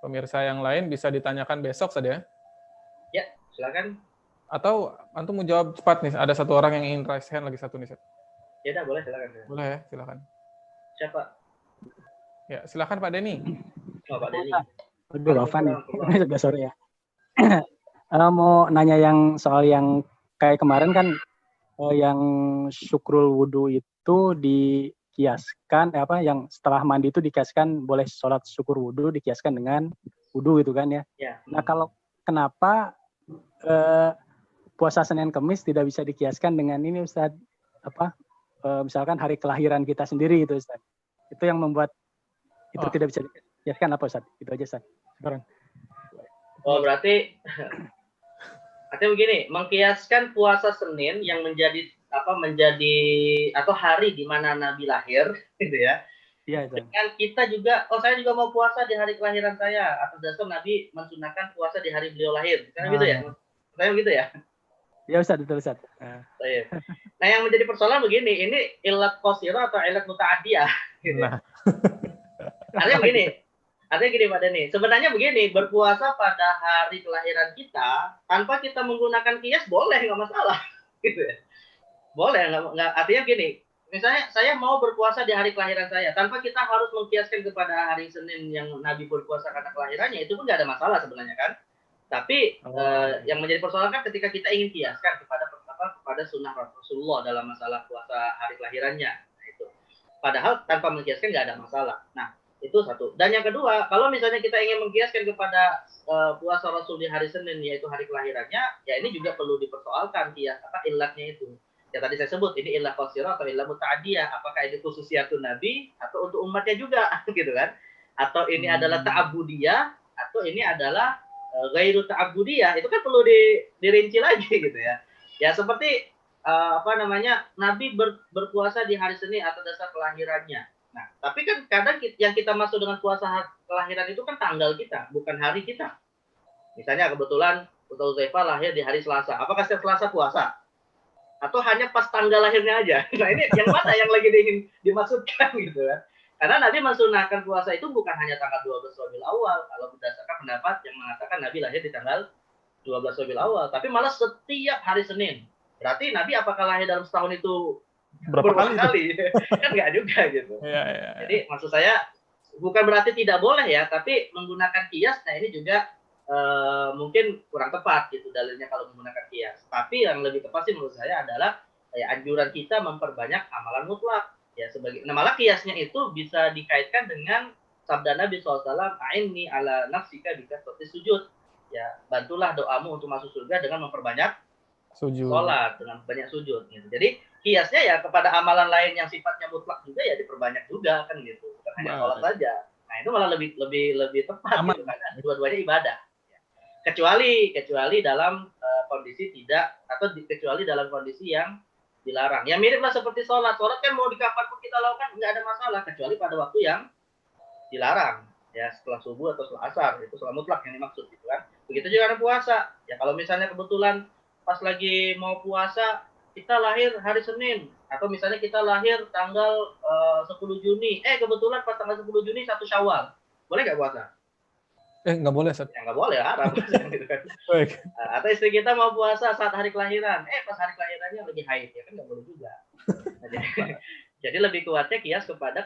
pemirsa yang lain bisa ditanyakan besok saja. Ya, silakan. Atau antum mau jawab cepat nih, ada satu orang yang ingin raise hand lagi satu nih. Ya udah, boleh silakan. Boleh ya, silakan. Siapa? Ya, silakan Pak Denny. Oh, Pak Denny. Aduh, Afan nih. Sudah sore ya. Mau nanya yang soal yang kayak kemarin kan yang syukrul wudhu itu dikiaskan yang setelah mandi itu dikiaskan boleh sholat syukur wudhu dikiaskan dengan wudhu gitu kan ya. Ya. Nah kalau kenapa puasa Senin Kemis tidak bisa dikiaskan dengan ini Ustaz misalkan hari kelahiran kita sendiri gitu Ustaz. Itu yang membuat itu tidak bisa dikiaskan apa Ustaz? Itu aja Ustaz. Sekarang. Oh, berarti artinya begini, mengkiaskan puasa Senin yang menjadi atau hari di mana Nabi lahir gitu ya. Iya, itu. Dengan kita juga, saya juga mau puasa di hari kelahiran saya, atas dasar Nabi mensunahkan puasa di hari beliau lahir. Kan gitu ya? Saya begitu ya? Ya Ustaz, betul Ustaz. Nah, yang menjadi persoalan begini, ini ilat qasirah atau ilat muta'adiyah gitu. Nah. Artinya gini Pak Denny, sebenarnya begini, berpuasa pada hari kelahiran kita tanpa kita menggunakan kias boleh, nggak masalah, gitu ya. Boleh, nggak. Artinya gini, misalnya saya mau berpuasa di hari kelahiran saya, tanpa kita harus mengkiaskan kepada hari Senin yang Nabi berpuasa karena kelahirannya, itu pun nggak ada masalah sebenarnya kan. Tapi yang menjadi persoalan kan ketika kita ingin kiaskan kepada sunnah Rasulullah dalam masalah puasa hari kelahirannya. Nah, itu. Padahal tanpa mengkiaskan nggak ada masalah. Nah, itu satu. Dan yang kedua, kalau misalnya kita ingin mengkiaskan kepada puasa Rasul di hari Senin, yaitu hari kelahirannya, ya ini juga perlu dipersoalkan illatnya itu. Ya tadi saya sebut, ini illah qasirah atau illah muta'adiyah. Apakah ini khususiyatun Nabi atau untuk umatnya juga, gitu kan? Atau ini adalah ta'abudiyah, atau ini adalah ghairu ta'abudiyah. Itu kan perlu dirinci lagi, gitu ya. Ya seperti Nabi berpuasa di hari Senin atas dasar kelahirannya. Nah, tapi kan kadang yang kita masuk dengan puasa kelahiran itu kan tanggal kita, bukan hari kita. Misalnya kebetulan Ustaz Uzaifah lahir di hari Selasa. Apakah setiap Selasa puasa? Atau hanya pas tanggal lahirnya aja? Nah, ini yang mana yang lagi dimaksudkan gitu kan? Karena Nabi mensunahkan puasa itu bukan hanya tanggal 12 Rabiul Awal, kalau berdasarkan pendapat yang mengatakan Nabi lahir di tanggal 12 Rabiul Awal, tapi malah setiap hari Senin. Berarti Nabi apakah lahir dalam setahun itu berapa kali? Kan nggak juga gitu. Ya. Jadi maksud saya bukan berarti tidak boleh ya, tapi menggunakan kias, nah ini juga mungkin kurang tepat gitu dalilnya kalau menggunakan kias. Tapi yang lebih tepat sih menurut saya adalah anjuran kita memperbanyak amalan mutlak. Ya malah kiasnya itu bisa dikaitkan dengan sabda Nabi SAW, "A'inni ala nafsika bikasrati sujud." Ya, bantulah doamu untuk masuk surga dengan memperbanyak sujud. Sholat, dengan banyak sujud gitu. Jadi kiasnya ya kepada amalan lain yang sifatnya mutlak juga ya diperbanyak juga kan gitu. Bukan hanya sholat saja. Nah, itu malah lebih tepat gitu, karena dua-duanya ibadah. Kecuali dalam kondisi kecuali dalam kondisi yang dilarang. Ya miriplah seperti sholat. Sholat kan mau di kapan pun kita lakukan nggak ada masalah, kecuali pada waktu yang dilarang. Ya setelah subuh atau setelah asar, itu sholat mutlak yang dimaksud gitu kan. Begitu juga dengan puasa. Ya kalau misalnya kebetulan pas lagi mau puasa kita lahir hari Senin, atau misalnya kita lahir tanggal 10 Juni, kebetulan pas tanggal 10 Juni 1 Syawal, boleh nggak puasa? Nggak boleh, Ustaz. Ya nggak boleh, haram. Gitu kan. Baik. Atau istri kita mau puasa saat hari kelahiran, pas hari kelahirannya lagi haid, ya kan nggak boleh juga. Nah, jadi lebih kuatnya kias kepada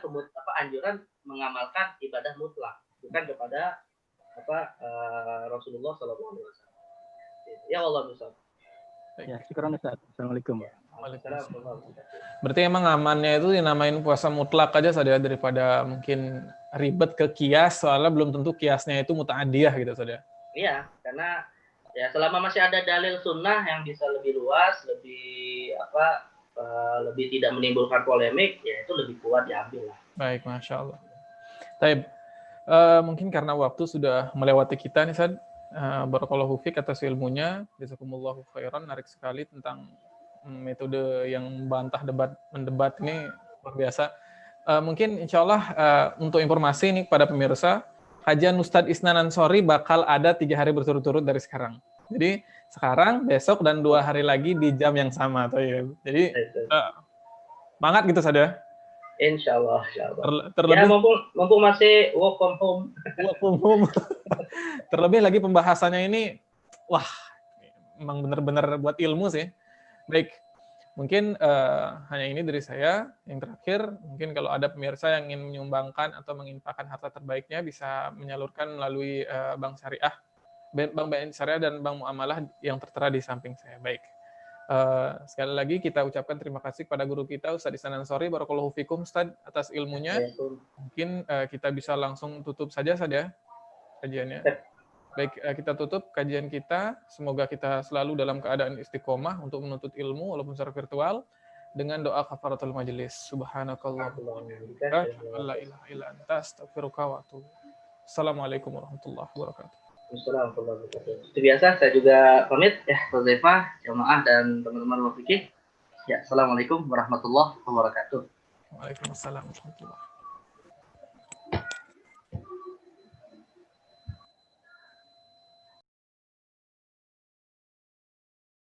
anjuran mengamalkan ibadah mutlak, bukan kepada Rasulullah SAW. Ya Allah Ustaz. Ya, syukuran Ustaz. Assalamualaikum. Berarti emang amannya itu dinamain puasa mutlak aja saja daripada mungkin ribet ke kias, soalnya belum tentu kiasnya itu muta'adiyah gitu saja. Iya, karena ya selama masih ada dalil sunnah yang bisa lebih luas, lebih tidak menimbulkan polemik, ya itu lebih kuat diambil lah. Baik, Masya Allah. Baik, mungkin karena waktu sudah melewati kita nih, Sad. Barakallahu fiik atas ilmunya, jazakumullahu khairan, menarik sekali tentang metode yang membantah mendebat ini luar biasa. Mungkin insya Allah untuk informasi ini kepada pemirsa, kajian Ustadz Isnan Ansori bakal ada 3 hari berturut-turut dari sekarang. Jadi sekarang, besok, dan 2 hari lagi di jam yang sama. Jadi semangat gitu saja. Insya Allah. Ya, Terlebih mumpung masih work from home. Work from home. Terlebih lagi pembahasannya ini, wah, memang benar-benar buat ilmu sih. Baik, mungkin hanya ini dari saya. Yang terakhir, mungkin kalau ada pemirsa yang ingin menyumbangkan atau menginfakkan harta terbaiknya, bisa menyalurkan melalui Bank Syariah, Bank BNI Syariah dan Bank Muamalah yang tertera di samping saya. Baik. Sekali lagi kita ucapkan terima kasih kepada guru kita Ustadz Ihsan Ansori, barakallahu fikum Ustadz atas ilmunya. Mungkin kita bisa langsung tutup saja kajiannya. Baik, kita tutup kajian kita. Semoga kita selalu dalam keadaan istiqomah untuk menuntut ilmu walaupun secara virtual dengan doa kafaratul majelis. Subhanakallahumma la ilaha illa anta astaghfiruka wa atubu. Assalamualaikum warahmatullahi wabarakatuh. Seperti biasa, saya juga pamit ya, Tuzaifa, jamaah dan teman-teman Wafikih. Ya, assalamualaikum warahmatullahi wabarakatuh. Waalaikumsalam warahmatullahi wabarakatuh.